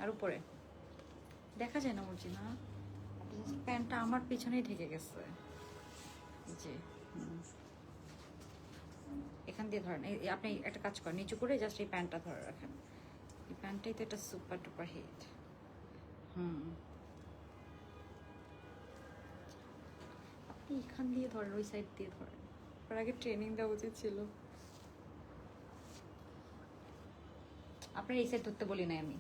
আর উপরে দেখা যায় না মর্জিনা, প্যান্টটা আমার পিছনেই ঢেকে গেছে। জি এখান দিয়ে ধরেন, আপনি একটা কাজ করেন, নিচু করে জাস্ট এই প্যান্টটা ধরে রাখেন। এই প্যান্টটাই তো একটা সুপার টুপার হিট। আপনি এখান দিয়ে ধরেন, ওই সাইড দিয়ে ধরেন। আপনার আগে ট্রেনিং দেওয়া উচিত ছিল। আপনার এই সাইড ধরতে বলি নাই আমি।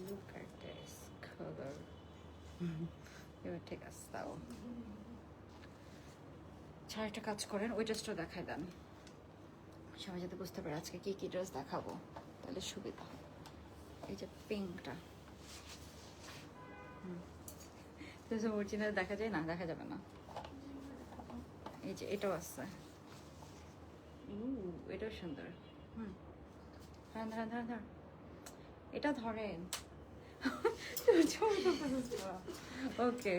Look at this color. এবার ঠিক আছে, তাও একটা কাজ করেন, ওই ড্রেসটা দেখাই দেন, সবাই যাতে বুঝতে পারে আজকে কি কি ড্রেস দেখাবো, তাহলে সুবিধা হয়। এই যে পিঙ্কটা অরিজিনাল দেখা যায় না, দেখা যাবে না। এই যে এটাও আছে, এটাও সুন্দর। ধরেন ধরেন ধরেন ধরেন, এটা ধরেন। ওকে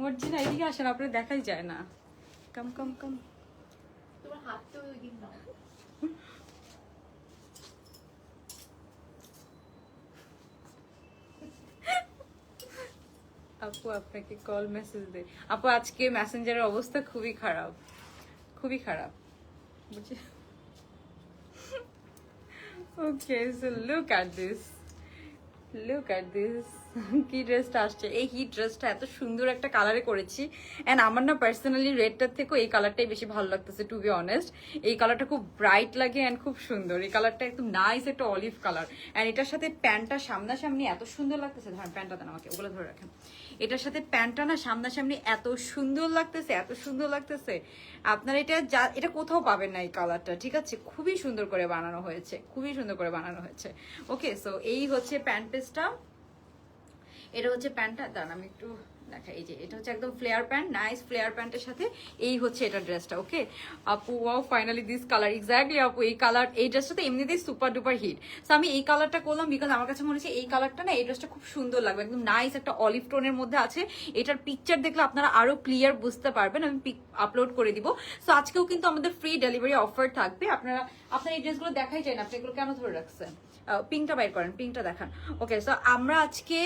মর্জিনা এদিকে আসেন, আপনার দেখাই যায় না। কম কম কম, তোমার হাত তো ওইদিক নাও। আপু আপনাকে কল মেসেজ দে। আপু আজকে মেসেঞ্জারের অবস্থা খুবই খারাপ, খুবই খারাপ, বুঝছি। ওকে so look at this, look at this. কি ড্রেসটা আসছে, এই হিট ড্রেসটা এত সুন্দর একটা কালারে করেছি। অ্যান্ড আমার না পার্সোনালি রেডটার থেকেও এই কালারটাই বেশি ভালো লাগতেছে, টু বি অনেস্ট। এই কালারটা খুব ব্রাইট লাগে অ্যান্ড খুব সুন্দর। এই কালারটা একদম নাইস একটা অলিভ কালার। অ্যান্ড এটার সাথে প্যান্টটা সামনাসামনি এত সুন্দর লাগতেছে। ধরেন প্যান্টটা দেন আমাকে, ওগুলো ধরে রাখেন। এটার সাথে প্যান্টটা না সামনাসামনি এত সুন্দর লাগতেছে, এত সুন্দর লাগতেছে। আপনার এটা কোথাও পাবেন না এই কালারটা, ঠিক আছে? খুবই সুন্দর করে বানানো হয়েছে, খুবই সুন্দর করে বানানো হয়েছে। ওকে সো এই হচ্ছে প্যান্ট পিসটা, এটা হচ্ছে প্যান্টটা। দাঁড়ান আমি একটু দেখাই। এই যে এটা হচ্ছে একদম ফ্লেয়ার প্যান্ট, নাইস ফ্লেয়ার প্যান্টের সাথে এই হচ্ছে এটা ড্রেসটা। ওকে আপু wow finally this colour, exactly আপু এই কালার, এই ড্রেসটা তো এমনিতেই সুপার ডুপার হিট। সো আমি এই কালারটা করলাম বিকজ আমার কাছে মনে হচ্ছে এই কালারটা না, এই ড্রেসটা খুব সুন্দর লাগবে, একদম নাইস একটা অলিভ টোনের মধ্যে আছে। এটার পিকচার দেখলে আপনারা আরো ক্লিয়ার বুঝতে পারবেন, আমি পিক আপলোড করে দিব। সো আজকেও কিন্তু আমাদের ফ্রি ডেলিভারি অফার থাকবে। আপনার এই ড্রেসগুলো দেখাই যায় না, আপনি এগুলো কেন ধরে রাখছেন? পিঙ্কটা বাইর করেন, পিঙ্কটা দেখান। ওকে সো আমরা আজকে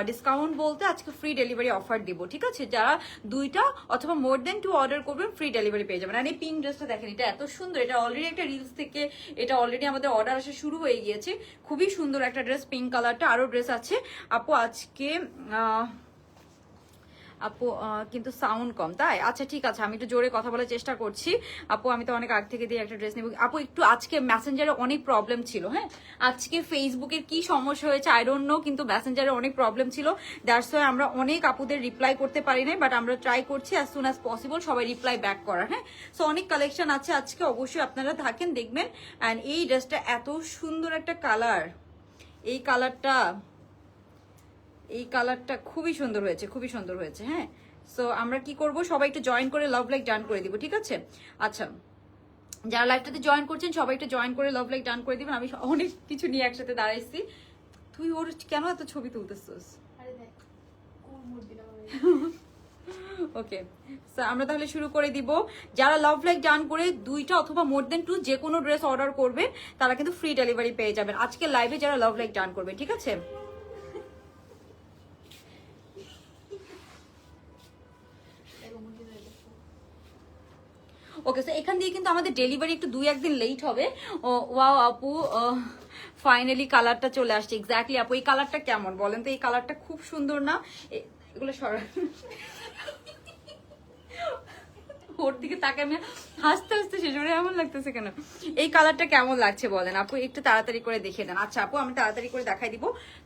ডিসকাউন্ট বলতে আজকে ফ্রি ডেলিভারি অফার দিব, ঠিক আছে? যারা 2টা অথবা মোর দেন 2 অর্ডার করবেন ফ্রি ডেলিভারি পেয়ে যাবেন। আর এই পিঙ্ক ড্রেসটা দেখেন, এটা এত সুন্দর, এটা অলরেডি একটা রিলস থেকে এটা অলরেডি আমাদের অর্ডার আসা শুরু হয়ে গিয়েছে। খুবই সুন্দর একটা ড্রেস, পিঙ্ক কালারটা। আরো ড্রেস আছে আপু আজকে। আপু কিন্তু সাউন্ড কম, তাই? আচ্ছা ঠিক আছে, আমি একটু জোরে কথা বলার চেষ্টা করছি। আপু আমি তো অনেক আগ থেকে দিয়ে একটা ড্রেস নিব। আপু একটু আজকে মেসেঞ্জারে অনেক প্রবলেম ছিল, হ্যাঁ আজকে ফেসবুকের কি সমস্যা হয়েছে আই ডোন্ট নো, কিন্তু মেসেঞ্জারে অনেক প্রবলেম ছিল। দ্যাটস ওয়াই আমরা অনেক আপুদের রিপ্লাই করতে পারি নাই, বাট আমরা ট্রাই করছি অ্যাজ সুন অ্যাজ পসিবল সবাই রিপ্লাই ব্যাক করার। হ্যাঁ সো অনেক কালেকশন আছে আজকে, অবশ্যই আপনারা থাকেন দেখবেন। অ্যান্ড এই ড্রেসটা এত সুন্দর একটা কালার, এই কালারটা খুবই সুন্দর হয়েছে, খুবই সুন্দর হয়েছে। হ্যাঁ সো আমরা কি করব, সবাই একটু জয়েন করে লাভ লাইক ডান করে দিব, ঠিক আছে? আচ্ছা যারা লাইভটাতে জয়েন করছেন সবাই একটু জয়েন করে লাভ লাইক ডান করে দিবেন। আমি অনেক কিছু নিয়ে একসাথে দাঁড়াইছি। তুই ওর কেন এত ছবি তুলতেছিস? আরে দেখ কোন মুড দিলাম আমি। ওকে সো আমরা তাহলে শুরু করে দিব। যারা লাভ লাইক ডান করে 2টা অথবা মোর দেন 2 যে কোনো ড্রেস অর্ডার করবেন তারা কিন্তু ফ্রি ডেলিভারি পেয়ে যাবেন আজকে লাইভে, যারা লাভ লাইক ডান করবেন, ঠিক আছে? ওকে সো এখান দিয়ে কিন্তু আমাদের ডেলিভারি একটু 2-1 দিন লেট হবে। ওয়াও আপু ফাইনালি কালারটা চলে আসছে, এক্স্যাক্টলি আপু এই কালারটা কেমন বলেন তো? এই কালারটা খুব সুন্দর না? এগুলো সরা ওর দিকে তাকে আমি হাসতে হাসতে শেষে এমন লাগতেছে কেন? এই কালারটা কেমন লাগছে বলেন আপু, একটু তাড়াতাড়ি করে দেখিয়ে দেন। আচ্ছা আপু আমি তাড়াতাড়ি করে দেখাই দিব,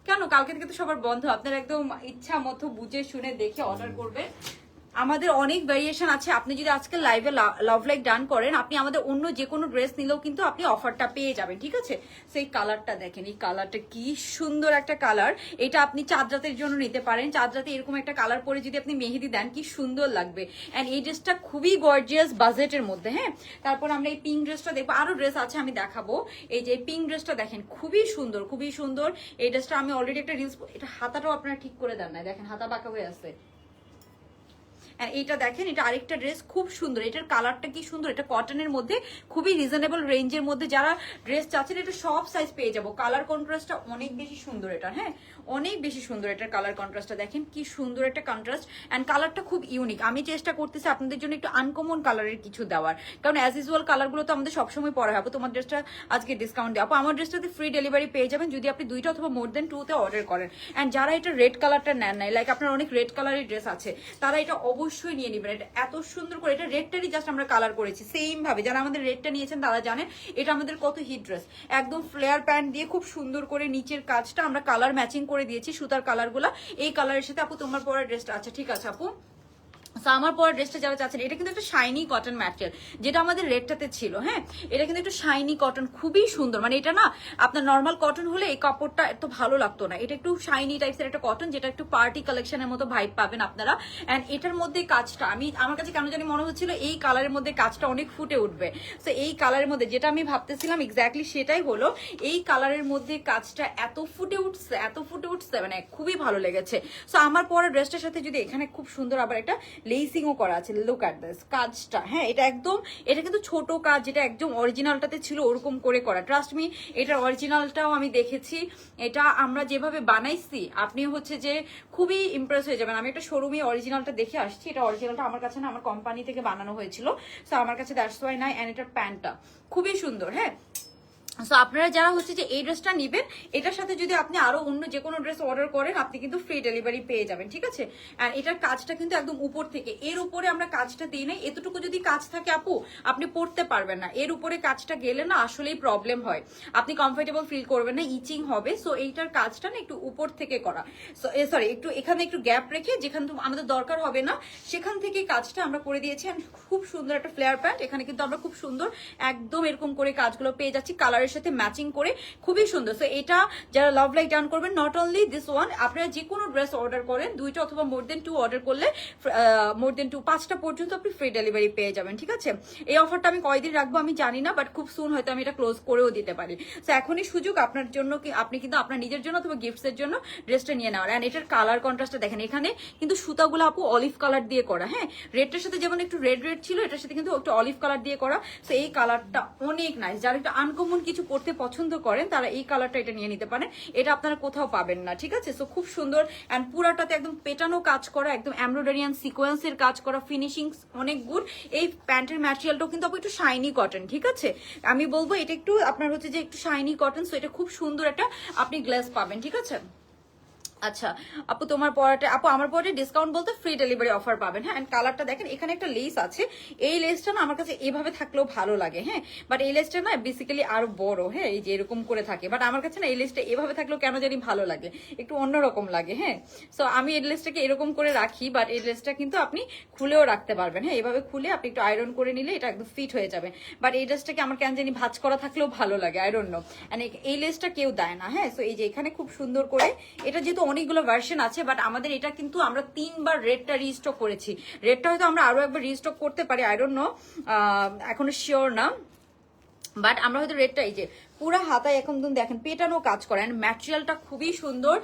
কেন কালকে থেকে তো সবার বন্ধ, আপনার একদম ইচ্ছা মতো বুঝে শুনে দেখে অর্ডার করবেন। আমাদের অনেক ভেরিয়েশন আছে, আপনি যদি আজকে লাইভে লাভ লাইক ডান করেন আপনি আমাদের অন্য যে কোনো ড্রেস নিলেও কিন্তু আপনি অফারটা পেয়ে যাবেন, ঠিক আছে? সেই কালারটা দেখেন, এই কালারটা কি সুন্দর একটা কালার। এটা আপনি চাঁদ রাতের জন্য নিতে পারেন, চাঁদ রাতে এরকম একটা কালার পরে যদি আপনি মেহেদি দেন কি সুন্দর লাগবে। অ্যান্ড এই ড্রেসটা খুবই গর্জিয়াস বাজেটের মধ্যে। হ্যাঁ তারপর আমরা এই পিঙ্ক ড্রেসটা দেখবো, আরো ড্রেস আছে আমি দেখাবো। এই যে পিঙ্ক ড্রেসটা দেখেন খুবই সুন্দর, খুবই সুন্দর। এই ড্রেসটা আমি অলরেডি একটা রিলস, এটা হাতাটাও আপনারা ঠিক করে দেন না, দেখেন হাতা বাঁকা হয়ে আছে। অ্যান্ড এইটা দেখেন, এটা আরেকটা ড্রেস খুব সুন্দর, এটার কালারটা কি সুন্দর, এটা কটনের মধ্যে খুবই রিজনেবল রেঞ্জের মধ্যে যারা ড্রেস চাচ্ছেন এটা সব সাইজ পেয়ে যাবো। কালার কন্ট্রাস্টটা অনেক বেশি সুন্দর এটা, হ্যাঁ অনেক বেশি সুন্দর এটার কালার কন্ট্রাস্টটা দেখেন কি সুন্দর একটা কন্ট্রাস্ট, অ্যান্ড কালারটা খুব ইউনিক। আমি চেষ্টা করতেছি আপনাদের জন্য একটু আনকমন কালারের কিছু দেওয়ার, কারণ অ্যাজ ইউজুয়াল কালারগুলো তো আমাদের সবসময় পরা হবে। তোমার ড্রেসটা আজকে ডিসকাউন্ট দেওয়া, আমার ড্রেসটাতে ফ্রি ডেলিভারি পেয়ে যাবেন যদি আপনি 2টা অথবা মোর দেন 2তে অর্ডার করেন। অ্যান্ড যারা এটা রেড কালারটা নেন নাই, লাইক আপনার অনেক রেড কালারের ড্রেস আছে, তারা এটা অবশ্যই নিয়ে নেবেন। এটা এত সুন্দর করে, এটা রেডটারই জাস্ট আমরা কালার করেছি সেম ভাবে। যারা আমাদের রেডটা নিয়েছেন তারা জানেন এটা আমাদের কত হিট ড্রেস। একদম ফ্লেয়ার প্যান্ট দিয়ে খুব সুন্দর করে নিচের কাজটা আমরা কালার ম্যাচিং করে দিয়েছি, সুতার কালারগুলা এই কালারের সাথে। আপু তোমার পরা ড্রেসটা, আচ্ছা ঠিক আছে আপু, আমার পরা ড্রেসটা যারা চাচ্ছেন, এটা কিন্তু একটা শাইনি কটন ম্যাটেরিয়াল যেটা আমাদের রেডটাতে ছিল, হ্যাঁ এটা কিন্তু একটু শাইনি কটন, খুবই সুন্দর। মানে এটা না আপনার নর্মাল কটন হলে এই কাপড়টা এত ভালো লাগতো না, এটা একটু শাইনি টাইপসের একটা কটন যেটা একটু পার্টি কালেকশনের মতো ভাইব পাবেন আপনারা। অ্যান্ড এটার মধ্যে কাজটা আমার কাছে কেন জানি মনে হচ্ছিল এই কালারের মধ্যে কাজটা অনেক ফুটে উঠবে। তো এই কালারের মধ্যে যেটা আমি ভাবতেছিলাম এক্স্যাক্টলি সেটাই হলো, এই কালারের মধ্যে কাজটা এত ফুটে উঠছে, এত ফুটে উঠছে, মানে খুবই ভালো লেগেছে। সো আমার পরা ড্রেসটার সাথে যদি এখানে খুব সুন্দর আবার একটা লেসিংও করা আছে, লুক অ্যাট দিস কাজটা, হ্যাঁ এটা একদম, এটা কিন্তু ছোট কাজ যেটা একদম অরিজিনালটাতে ছিল ওরকম করে করা। ট্রাস্ট মি, এটার অরিজিনালটাও আমি দেখেছি, এটা আমরা যেভাবে বানাইছি আপনি হচ্ছে যে খুবই ইমপ্রেস হয়ে যাবেন। আমি একটা শোরুমে অরিজিনালটা দেখে আসছি, এটা অরিজিনালটা আমার কাছে না, আমার কোম্পানি থেকে বানানো হয়েছিল, সো আমার কাছে দ্যাটস ওয়াই নাই। অ্যান্ড এটার প্যান্টটা খুবই সুন্দর, হ্যাঁ। সো আপনারা যারা হচ্ছে যে এই ড্রেসটা নিবেন, এটার সাথে যদি আপনি আরো অন্য যে কোনো ড্রেস অর্ডার করেন আপনি কিন্তু ফ্রি ডেলিভারি পেয়ে যাবেন, ঠিক আছে। আর এটার কাজটা কিন্তু একদম উপর থেকে, এর উপরে আমরা কাজটা দিই নাই, এতটুকু যদি কাজ থাকে আপু আপনি পরতে পারবেন না, এর উপরে কাজটা গেলে না আসলেই প্রবলেম হয়, আপনি কমফোর্টেবল ফিল করবেন না, ইচিং হবে। সো এইটার কাজটা না একটু উপর থেকে করা, সরি একটু এখানে একটু গ্যাপ রেখে যেখানে আমাদের দরকার হবে না সেখান থেকে কাজটা আমরা করে দিয়েছি। খুব সুন্দর একটা ফ্লেয়ার প্যান্ট, এখানে কিন্তু আমরা খুব সুন্দর একদম এরকম করে কাজগুলো পেয়ে যাচ্ছি কালারের সাথে ম্যাচিং করে, খুবই সুন্দর। সো এটা যারা লাভ লাইক ডান করবেন, নট অনলি দিস ওয়ান, আপনারা যে কোনো ড্রেস অর্ডার করেন 2টা অথবা মোর দেন 2 অর্ডার করলে মোর দেন 2 5টা পর্যন্ত আপনি ফ্রি ডেলিভারি পেয়ে যাবেন, ঠিক আছে। এই অফারটা আমি কয়দিন রাখবো আমি জানি না, বাট খুব সুন হয়তো আমি এটা ক্লোজ করেও দিতে পারি। সো এখনই সুযোগ আপনার জন্য, আপনি কিন্তু আপনার নিজের জন্য অথবা গিফটস এর জন্য ড্রেসটা নিয়ে নেওয়ার। এন্ড এটার কালার কন্ট্রাস্টটা দেখেন, এখানে কিন্তু সুতাগুলো আপু অলিভ কালার দিয়ে করা, হ্যাঁ রেডটার সাথে যেমন একটু রেড রেড ছিল, এটার সাথে কিন্তু একটু অলিভ কালার দিয়ে করা। সো এই কালারটা অনেক নাইস, যারা একটু আনকমন কিছু পড়তে পছন্দ করেন তারা এই কালারটা এটা নিয়ে নিতে পারেন, এটা আপনারা কোথাও পাবেন না, ঠিক আছে। সো খুব সুন্দর, এন্ড পুরাটাতে একদম পেটানো কাজ করা, একদম এমব্রয়ডারিয়ান সিকোয়েন্সের কাজ করা, ফিনিশিং অনেক গুড। এই প্যান্টের ম্যাটেরিয়ালটাও কিন্তু আপু একটু শাইনি কটন, ঠিক আছে, আমি বলবো এটা একটু আপনার হচ্ছে যে একটু শাইনি কটন। সো এটা খুব সুন্দর একটা আপনি গ্লেজ পাবেন, ঠিক আছে। আচ্ছা আপু তোমার পরাটা, আপু আমার পরাটা ডিসকাউন্ট বলতে ফ্রি ডেলিভারি অফার পাবেন, হ্যাঁ। এন্ড কালারটা দেখেন, এখানে একটা লেস আছে, এই লেসটা না আমার কাছে এভাবে থাকলেও ভালো লাগে, হ্যাঁ বাট এই লেসটা না বেসিক্যালি আরো বড়, হ্যাঁ এই যে এরকম করে থাকে, বাট আমার কাছে না এই লেসটা এভাবে থাকলেও কেন জানি ভালো লাগে, একটু অন্যরকম লাগে, হ্যাঁ। সো আমি এই লেসটাকে এরকম করে রাখি, বাট এই লেসটা কিন্তু আপনি খুলেও রাখতে পারবেন, হ্যাঁ এভাবে খুলে আপনি একটু আয়রন করে নিলে এটা একদম ফিট হয়ে যাবে। বাট এই ড্রেসটাকে আমার কেন জানি ভাঁজ করা থাকলেও ভালো লাগে, আই ডোন্ট নো। এন্ড এই লেসটা কেউ দেয় না, হ্যাঁ। সো এই যে এখানে খুব সুন্দর করে, এটা যেহেতু অনেকগুলো ভার্সন আছে, বাট আমাদের এটা কিন্তু আমরা 3বার রেডটা রিস্টক করেছি, রেডটা হয়তো আমরা আরো একবার রিস্টক করতে পারি, আই ডোন্ট নো, এখনো শিওর না, বাট আমরা হয়তো রেডটা, এই যে পুরো হাতায় এখন দেখেন পেটানো কাজ করেন, ম্যাটেরিয়ালটা খুবই সুন্দর,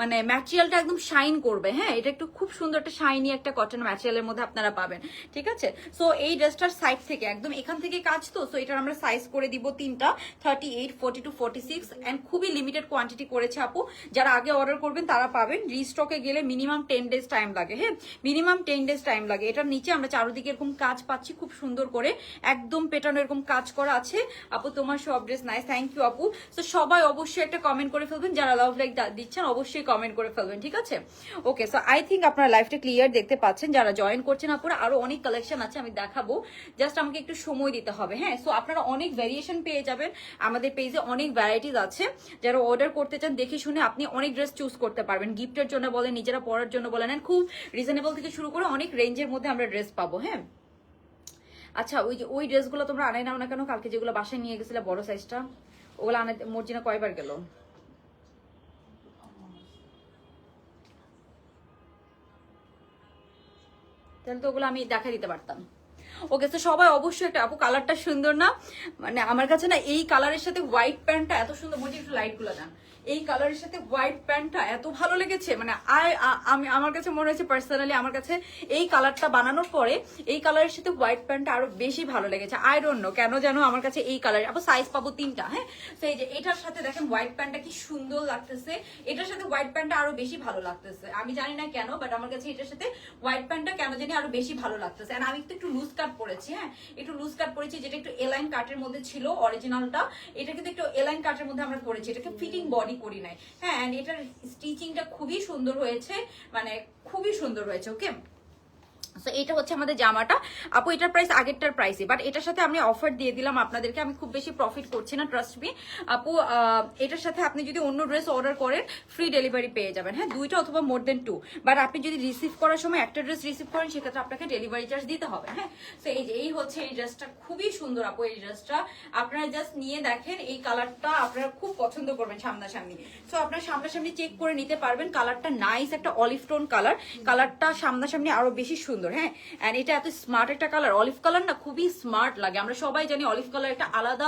মানে ম্যাটেরিয়ালটা একদম শাইন করবে, হ্যাঁ এটা একটু খুব সুন্দর একটা শাইনি একটা কটন ম্যাটেরিয়ালের মধ্যে আপনারা পাবেন, ঠিক আছে। সো এই ড্রেসটার সাইড থেকে একদম এখান থেকে কাজ, তো সো এটার আমরা সাইজ করে দিব 3টা, 38, 42, 46, এন্ড খুবই লিমিটেড কোয়ান্টিটি করেছে আপু, যারা আগে অর্ডার করবেন তারা পাবেন। রিস্টকে গেলে মিনিমাম 10 ডেজ টাইম লাগে, হ্যাঁ মিনিমাম 10 ডেজ টাইম লাগে। এটার নিচে আমরা চারদিকে এরকম কাজ পাচ্ছি খুব সুন্দর করে, একদম পেটানো এরকম কাজ করা আছে। আপু তোমার সব ড্রেস নাইস, থ্যাংক ইউ আপু। সো সবাই অবশ্যই একটা কমেন্ট করে ফেলবেন, যারা লাভ লাইক দিচ্ছেন অবশ্যই কমেন্ট করে ফেলবেন, ঠিক আছে। ওকে সো আই থিঙ্ক আপনারা লাইভটা ক্লিয়ার দেখতে পাচ্ছেন, যারা জয়েন করছেন আপনারা, আরো অনেক কালেকশন আছে আমি দেখাবো, জাস্ট আমাকে একটু সময় দিতে হবে, হ্যাঁ। সো আপনারা অনেক ভ্যারিয়েশন পেয়ে যাবেন, আমাদের পেজে অনেক ভ্যারাইটিস আছে, যারা অর্ডার করতে চান দেখে শুনে আপনি অনেক ড্রেস চুজ করতে পারবেন, গিফটের জন্য বলেন, নিজেরা পরার জন্য বলেন, খুব রিজনেবল থেকে শুরু করে অনেক রেঞ্জের মধ্যে আমরা ড্রেস পাবো, হ্যাঁ। আচ্ছা ওই ড্রেসগুলো তোমরা আনাই নাও না কেন, কালকে যেগুলো বাসায় নিয়ে গেছিলে বড় সাইজটা, ওগুলো আনাতে মর্জিনা কয়বার গেল? তাহলে তো ওগুলো আমি দেখা দিতে পারতাম। ওকে তো সবাই অবশ্যই একটা, আপু কালারটা সুন্দর না, মানে আমার কাছে না এই কালারের সাথে হোয়াইট প্যান্টটা এত সুন্দর, বলছি একটু লাইট গুলো দেন, এই কালারের সাথে হোয়াইট প্যান্টটা এত ভালো লেগেছে, মানে আমি আমার কাছে মনে হয়েছে পার্সোনালি আমার কাছে এই কালারটা বানানোর পরে এই কালারের সাথে হোয়াইট প্যান্টটা আরো বেশি ভালো লেগেছে। আই ডোন্ট নো কেন যেন আমার কাছে এই কালার, আবার সাইজ পাবো 3টা। হ্যাঁ, তো এই যে এটার সাথে দেখেন হোয়াইট প্যান্টটা কি সুন্দর লাগতেছে, এটার সাথে হোয়াইট প্যান্টটা আরো বেশি ভালো লাগতেছে। আমি জানি না কেন, বাট আমার কাছে এটার সাথে হোয়াইট প্যান্টটা কেন জানি আরো বেশি ভালো লাগতেছে। এন্ড আমি একটু লুজ কাট পরেছি, হ্যাঁ একটু লুজ কাট পরেছি, যেটা একটু এলাইন কাটের মধ্যে ছিল অরিজিনালটা, এটা কিন্তু একটু এলাইন কাটের মধ্যে আমরা করেছি, এটাকে ফিটিং বডি করি নাই। হ্যাঁ, এন্ড এটার স্টিচিংটা খুবই সুন্দর হয়েছে, মানে খুবই সুন্দর হয়েছে। ওকে, সো এটা হচ্ছে আমাদের জামাটা। আপু এটার প্রাইস আগেরটার প্রাইসে, বাট এটার সাথে আমি অফার দিয়ে দিলাম আপনাদেরকে, আমি খুব বেশি প্রফিট করছি না, ট্রাস্ট মি আপু। এটার সাথে আপনি যদি অন্য ড্রেস অর্ডার করেন ফ্রি ডেলিভারি পেয়ে যাবেন, হ্যাঁ 2টা অথবা মোর দেন 2, বাট আপনি যদি রিসিভ করার সময় একটা ড্রেস রিসিভ করেন সেক্ষেত্রে আপনাকে ডেলিভারি চার্জ দিতে হবে। হ্যাঁ, তো এই হচ্ছে এই ড্রেসটা, খুবই সুন্দর আপু এই ড্রেসটা। আপনারা জাস্ট নিয়ে দেখেন, এই কালারটা আপনারা খুব পছন্দ করবেন সামনাসামনি। সো আপনারা সামনাসামনি চেক করে নিতে পারবেন, কালারটা নাইস একটা অলিভ টোন কালার, কালারটা সামনাসামনি আরো বেশি সুন্দর। হ্যাঁ, এন্ড এটা এত স্মার্ট একটা কালার, অলিভ কালার না খুবই স্মার্ট লাগে, আমরা সবাই জানি অলিভ কালার একটা আলাদা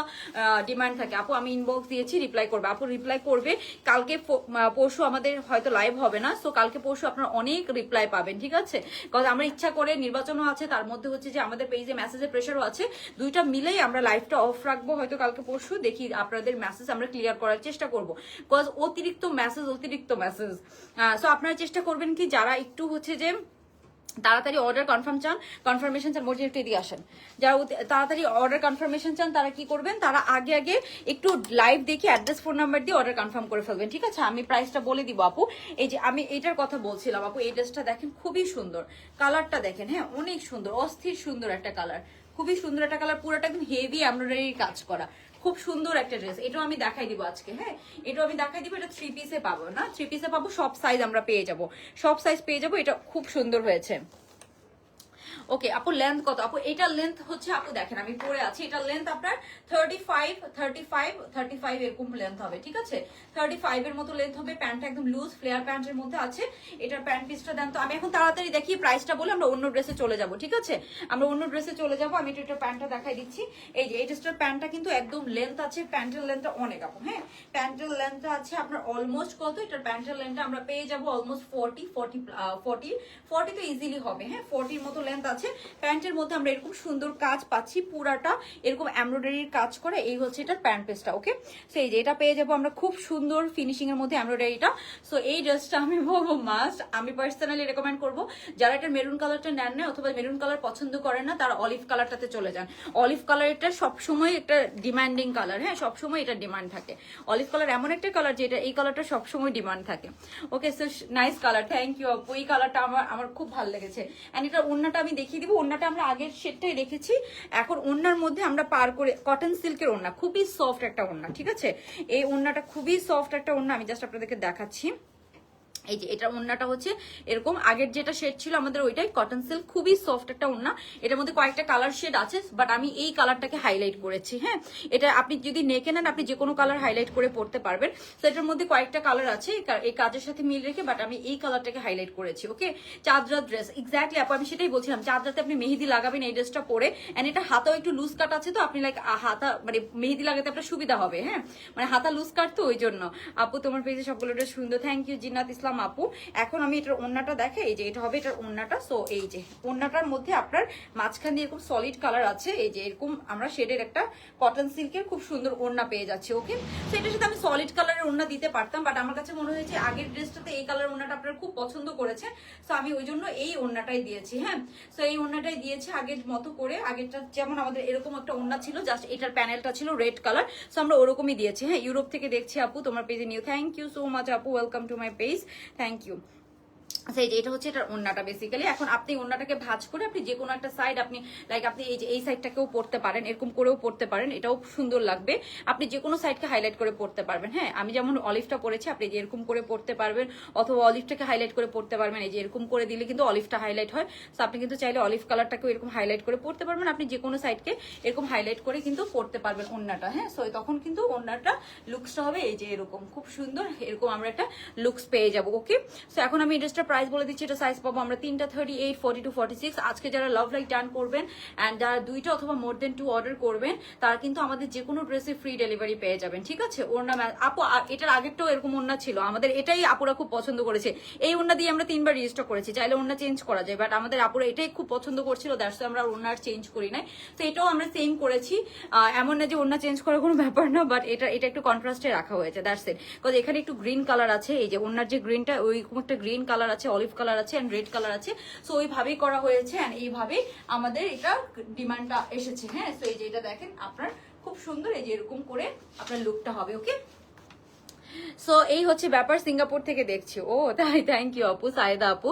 ডিমান্ড থাকে। আপু আমি ইনবক্স দিয়েছি, রিপ্লাই করবে, আপু রিপ্লাই করবে। কালকে পরশু আমাদের হয়তো লাইভ হবে না, সো কালকে পরশু আপনারা অনেক রিপ্লাই পাবেন, ঠিক আছে? কারণ আমরা ইচ্ছা করে, নির্বাচনও আছে, তার মধ্যে হচ্ছে যে আমাদের পেজে মেসেজের প্রেশারও আছে, 2টা মিলেই আমরা লাইভটা অফ রাখবো হয়তো কালকে পরশু। দেখি আপনাদের মেসেজ আমরা ক্লিয়ার করার চেষ্টা করবো, বিকজ অতিরিক্ত মেসেজ। সো আপনারা চেষ্টা করবেন কি, যারা একটু হচ্ছে যে তাড়াতাড়ি অর্ডার কনফার্মেশন চান, মর্জি একটু এদিকে আসেন, যারা তাড়াতাড়ি অর্ডার কনফার্মেশন চান তারা কি করবেন, তারা আগে একটু লাইভ দেখে অ্যাড্রেস ফোন নাম্বার দিয়ে অর্ডার কনফার্ম করে ফেলবেন, ঠিক আছে? আমি প্রাইসটা বলে দিব আপু। এই যে আমি এইটার কথা বলছিলাম আপু, এই ড্রেসটা দেখেন খুবই সুন্দর, কালারটা দেখেন, হ্যাঁ অনেক সুন্দর, অস্থির সুন্দর একটা কালার, খুবই সুন্দর একটা কালার, পুরোটা একদম হেভি এমব্রয়ডারির কাজ করা, খুব সুন্দর একটা ড্রেস। এটাও আমি দেখাই দিব আজকে, হ্যাঁ এটাও আমি দেখাই দিব। এটা 3 পিসে পাবো না, 3 পিসে পাবো, সব সাইজ আমরা পেয়ে যাবো, সব সাইজ পেয়ে যাবো। এটা খুব সুন্দর হয়েছে। ওকে আপু লেন্থ কত? আপু এটার লেন্থ হচ্ছে, আপু দেখেন আমি পরে আছি, এটার লেন্থ আপনার 35 এরকম লেন্থ হবে, ঠিক আছে? 35 এর মতো লেন্থ হবে। প্যান্টটা একদম লুজ ফ্লেয়ার প্যান্টের মধ্যে আছে। এটার প্যান্ট পিসটা দেন তো। আমি এখন তাড়াতাড়ি দেখি প্রাইসটা বলে আমরা অন্য ড্রেসে চলে যাব, ঠিক আছে? আমরা অন্য ড্রেসে চলে যাব। আমি এটা প্যান্টটা দেখাই দিচ্ছি। এই যে এই ড্রেসটার প্যান্টটা কিন্তু একদম লেন্থ আছে, প্যান্টের লেন্থটা অনেক আপু। হ্যাঁ, প্যান্টের লেন্থটা আছে আপনার অলমোস্ট কত? এটার প্যান্টের লেন্থটা আমরা পেয়ে যাব অলমোস্ট 40 তো ইজিলি হবে। হ্যাঁ, 40 মতো লেন্থ আছে। প্যান্টের মধ্যে আমরা এরকম সুন্দর কাজ পাচ্ছি, পুরাটা এরকম এমব্রয়ডারির কাজ করে। এই হচ্ছে এটার প্যান্ট পিসটা। ওকে, সো এই যে এটা পেয়ে যাবো আমরা খুব সুন্দর ফিনিশিং এর মধ্যে এমব্রয়ডারিটা। সো এই ড্রেসটা আমি বলবো মাস্ট, আমি পার্সোনালি রেকমেন্ড করবো যারা এটা মেরুন কালারটা নেন না অথবা মেরুন কালার পছন্দ করেন না, তারা অলিভ কালারটাতে চলে যান। অলিভ কালার এটা সবসময় একটা ডিমান্ডিং কালার, হ্যাঁ সবসময় এটা ডিমান্ড থাকে। অলিভ কালার এমন একটা কালার যেটা এই কালারটা সবসময় ডিমান্ড থাকে। Okay, so nice colour, thank you আপু। এই কালারটা আমার খুব ভালো লেগেছে। এন্ড এটা ওড়নাটা আমি দেখিয়ে দিব, ওড়নাটা আমরা আগের সেটটাই রেখেছি। এখন ওড়নার মধ্যে আমরা পার করে কটন সিল্কের ওড়না, খুবই সফট একটা ওড়না, ঠিক আছে? এই ওড়নাটা খুবই সফট একটা ওড়না, আমি জাস্ট আপনাদেরকে দেখাচ্ছি। এই যে এটা ওড়নাটা হচ্ছে এরকম, আগের যেটা শেড ছিল আমাদের ওইটাই কটন সিল্ক, খুবই সফট একটা ওড়না। এটার মধ্যে কয়েকটা কালার শেড আছে, বাট আমি এই কালারটাকে হাইলাইট করেছি। হ্যাঁ, এটা আপনি যদি নেকে নেন আপনি যে কোনো কালার হাইলাইট করে পড়তে পারবেন। তো এটার মধ্যে কয়েকটা কালার আছে এই কাজের সাথে মিল রেখে, বাট আমি এই কালারটাকে হাইলাইট করেছি। ওকে, চাঁদরা ড্রেস, এক্স্যাক্টলি আপু আমি সেটাই বলছিলাম, চাঁদরাতে আপনি মেহেদি লাগাবেন এই ড্রেসটা পরে। এন্ড এটা হাতাও একটু লুজ কাট আছে, তো আপনি লাইক হাতা মানে মেহেদি লাগাতে আপনার সুবিধা হবে। হ্যাঁ, মানে হাতা লুজ কাট, তো ওই জন্য। আপু তোমার পেজে সবগুলো ড্রেস সুন্দর, থ্যাংক ইউ জিন্নাত ইসলাম আপু। এখন আমি এটার ওড়নাটা দেখাই, এই যে এটা হবে এটার ওড়নাটা। সো এই যে ওড়নাটার মধ্যে আপনার মাঝখান দিয়ে এরকম সলিড কালার আছে, এই যে এরকম আমরা শেডের একটা কটন সিল্কের খুব সুন্দর ওড়না পেয়ে যাচ্ছি। ওকে, তো এটার সাথে আমি সলিড কালারের ওড়না দিতে পারতাম, বাট আমার কাছে মনে হয়েছে আগের ড্রেসটাতে এই কালার ওড়নাটা আপনারা খুব পছন্দ করেছেন, সো আমি ওই জন্য এই ওড়নাটাই দিয়েছি। হ্যাঁ, সো এই ওড়নাটাই দিয়েছি আগের মতো করে। আগেরটা যেমন আমাদের এরকম একটা ওড়না ছিল, জাস্ট এটার প্যানেলটা ছিল রেড কালার, সো আমরা ওরকমই দিয়েছি। হ্যাঁ, ইউরোপ থেকে দেখছি আপু তোমার পেজে new, thank you so much আপু, welcome to my page, thank you. আচ্ছা, এই যে এটা হচ্ছে এটার ওড়নাটা বেসিক্যালি। এখন আপনি ওড়নাটাকে ভাঁজ করে আপনি যে কোনো একটা সাইড আপনি লাইক আপনি এই যে এই সাইডটাকেও পড়তে পারেন, এরকম করেও পড়তে পারেন, এটাও সুন্দর লাগবে। আপনি যে কোনো সাইডকে হাইলাইট করে পড়তে পারবেন। হ্যাঁ, আমি যেমন অলিভটা পরেছি, আপনি যে এরকম করে পড়তে পারবেন, অথবা অলিভটাকে হাইলাইট করে পড়তে পারবেন। এই যে এরকম করে দিলে কিন্তু অলিভটা হাইলাইট হয়, তো আপনি কিন্তু চাইলে অলিভ কালারটাকেও এরকম হাইলাইট করে পড়তে পারবেন। আপনি যে কোনো সাইডকে এরকম হাইলাইট করে কিন্তু পড়তে পারবেন ওড়নাটা। হ্যাঁ, সো তখন কিন্তু ওড়নাটা লুকসটা হবে এই যে এরকম খুব সুন্দর, এরকম আমরা একটা লুকস পেয়ে যাবো। ওকে, সো এখন আমি এই ড্রেসটা প্রাইস বলে দিচ্ছি, এটা সাইজ পাবো আমরা 3টা 38, 42, 46। আজকে যারা লাভ লাইক ডান করবেন অ্যান্ড যারা 2টা অথবা মোর দেন 2 অর্ডার করবেন তারা কিন্তু আমাদের যে কোনো ড্রেসে ফ্রি ডেলিভারি পেয়ে যাবেন, ঠিক আছে? ওড়না আপু এটার আগেরটাও এরকম ওড়না ছিল আমাদের, এটাই আপুরা খুব পছন্দ করেছে। এই ওড়না দিয়ে আমরা 3বার রিস্টক করেছি, চাইলে ওড়না চেঞ্জ করা যায়, বাট আমাদের আপুরা এটাই খুব পছন্দ করছিল, দ্যাটস আমরা ওড়না আর চেঞ্জ করি নাই। তো এটাও আমরা সেম করেছি, এমন না যে ওড়না চেঞ্জ করার কোনো ব্যাপার না, বাট এটা একটু কন্ট্রাস্টে রাখা হয়েছে, দ্যাটস ইট। বিকজ এখানে একটু গ্রিন কালার আছে, এই যে ওড়নার যে গ্রিনটা ওইরকম একটা গ্রিন কালার আছে, অলিভ কালার আছে এন্ড রেড কালার আছে। সো ওইভাবেই করা হয়েছে এন্ড এইভাবেই আমাদের এটা ডিমান্ডটা এসেছে। হ্যাঁ, সো এই যে এটা দেখেন আপনার খুব সুন্দর, এই যে এরকম করে আপনার লুকটা হবে। ওকে, সো এই হচ্ছে ব্যাপার, সিঙ্গাপুর থেকে দেখছি। ও তাই, থ্যাংক ইউ আপু, সাইদা আপু।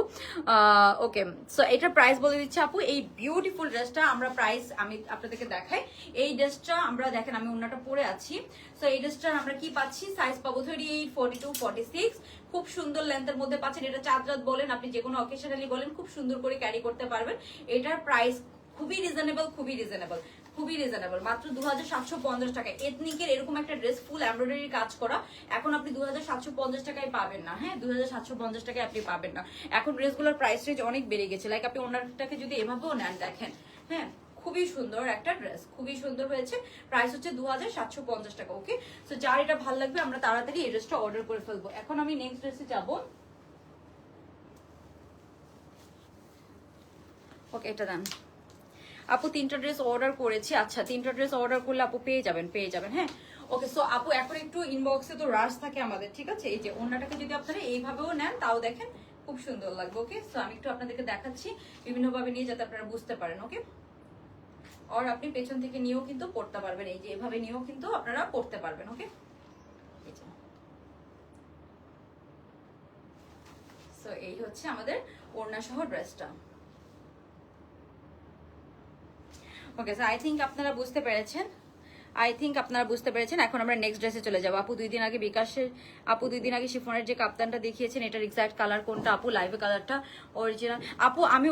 ওকে, সো এটার প্রাইস বলে দিচ্ছি আপু। এই বিউটিফুল ড্রেসটা আমরা প্রাইস আমি আপনাদেরকে দেখাই। এই ড্রেসটা আমরা দেখেন আমি ওন্নাটা পরে আছি। সো এই ড্রেসটার আমরা কি পাচ্ছি, সাইজ পাবো 38, 42, 46। খুব সুন্দর লেন্থের মধ্যে পাচ্ছেন। এটা চাঁদরাত বলেন, আপনি যে কোনো অকেশনালি বলেন, খুব সুন্দর করে ক্যারি করতে পারবেন। এটার প্রাইস খুবই রিজনেবল, খুবই রিজনেবল, খুবই রিজনেবল, মাত্র 2750 টাকায়। এথনিকের এরকম একটা ড্রেস ফুল এমব্রয়ডারি কাজ করা এখন আপনি 2750 টাকায় পাবেন না। হ্যাঁ, 2750 টাকায় আপনি পাবেন না। এখন ড্রেসগুলোর প্রাইস রেঞ্জ অনেক বেড়ে গেছে। লাইক আপনি ওনারটাকে যদি এভাবেও নেন, দেখেন, হ্যাঁ, খুবই সুন্দর একটা ড্রেস, খুবই সুন্দর হয়েছে। প্রাইস হচ্ছে 2750 টাকা। ওকে, সো যার এটা ভালো লাগবে আমরা তাড়াতাড়ি এই ড্রেসটা অর্ডার করে ফেলবো। এখন আমি নেক্সট ড্রেসে যাবো। ওকে, এটা দেন আপু। 3টা ড্রেস অর্ডার করেছি। আচ্ছা, 3টা ড্রেস অর্ডার করলে আপু পেয়ে যাবেন, পেয়ে যাবেন। হ্যাঁ, ওকে, সো আপু এখন একটু ইনবক্সে তো রাশ থাকে আমাদের, ঠিক আছে? এই যে ওন্নাটাকে যদি আপনারা এইভাবেও নেন তাও দেখেন খুব সুন্দর লাগবে। ওকে, সো আমি একটু আপনাদেরকে দেখাচ্ছি বিভিন্নভাবে নিয়ে, যাতে আপনারা বুঝতে পারেন। ওকে, আর আপনি পেছন থেকে নিয়েও কিন্তু পড়তে পারবেন, এই যে এভাবে নিয়েও কিন্তু আপনারা পড়তে পারবেন। ওকে, সো এই হচ্ছে আমাদের ওড়না সহ ড্রেসটা। ওকে, সো আই থিঙ্ক আপনারা বুঝতে পেরেছেন, এখন আমরা নেক্সট ড্রেসে চলে যাবো। আপু 2 দিন আগে বিকাশের আপু 2 দিন আগে শিফনের যে কাপ্তানটা দেখিয়েছেন, এটার এক্সাক্ট কালার কোনটা আপু? লাইভে কালারটা অরিজিনাল আপু, আমি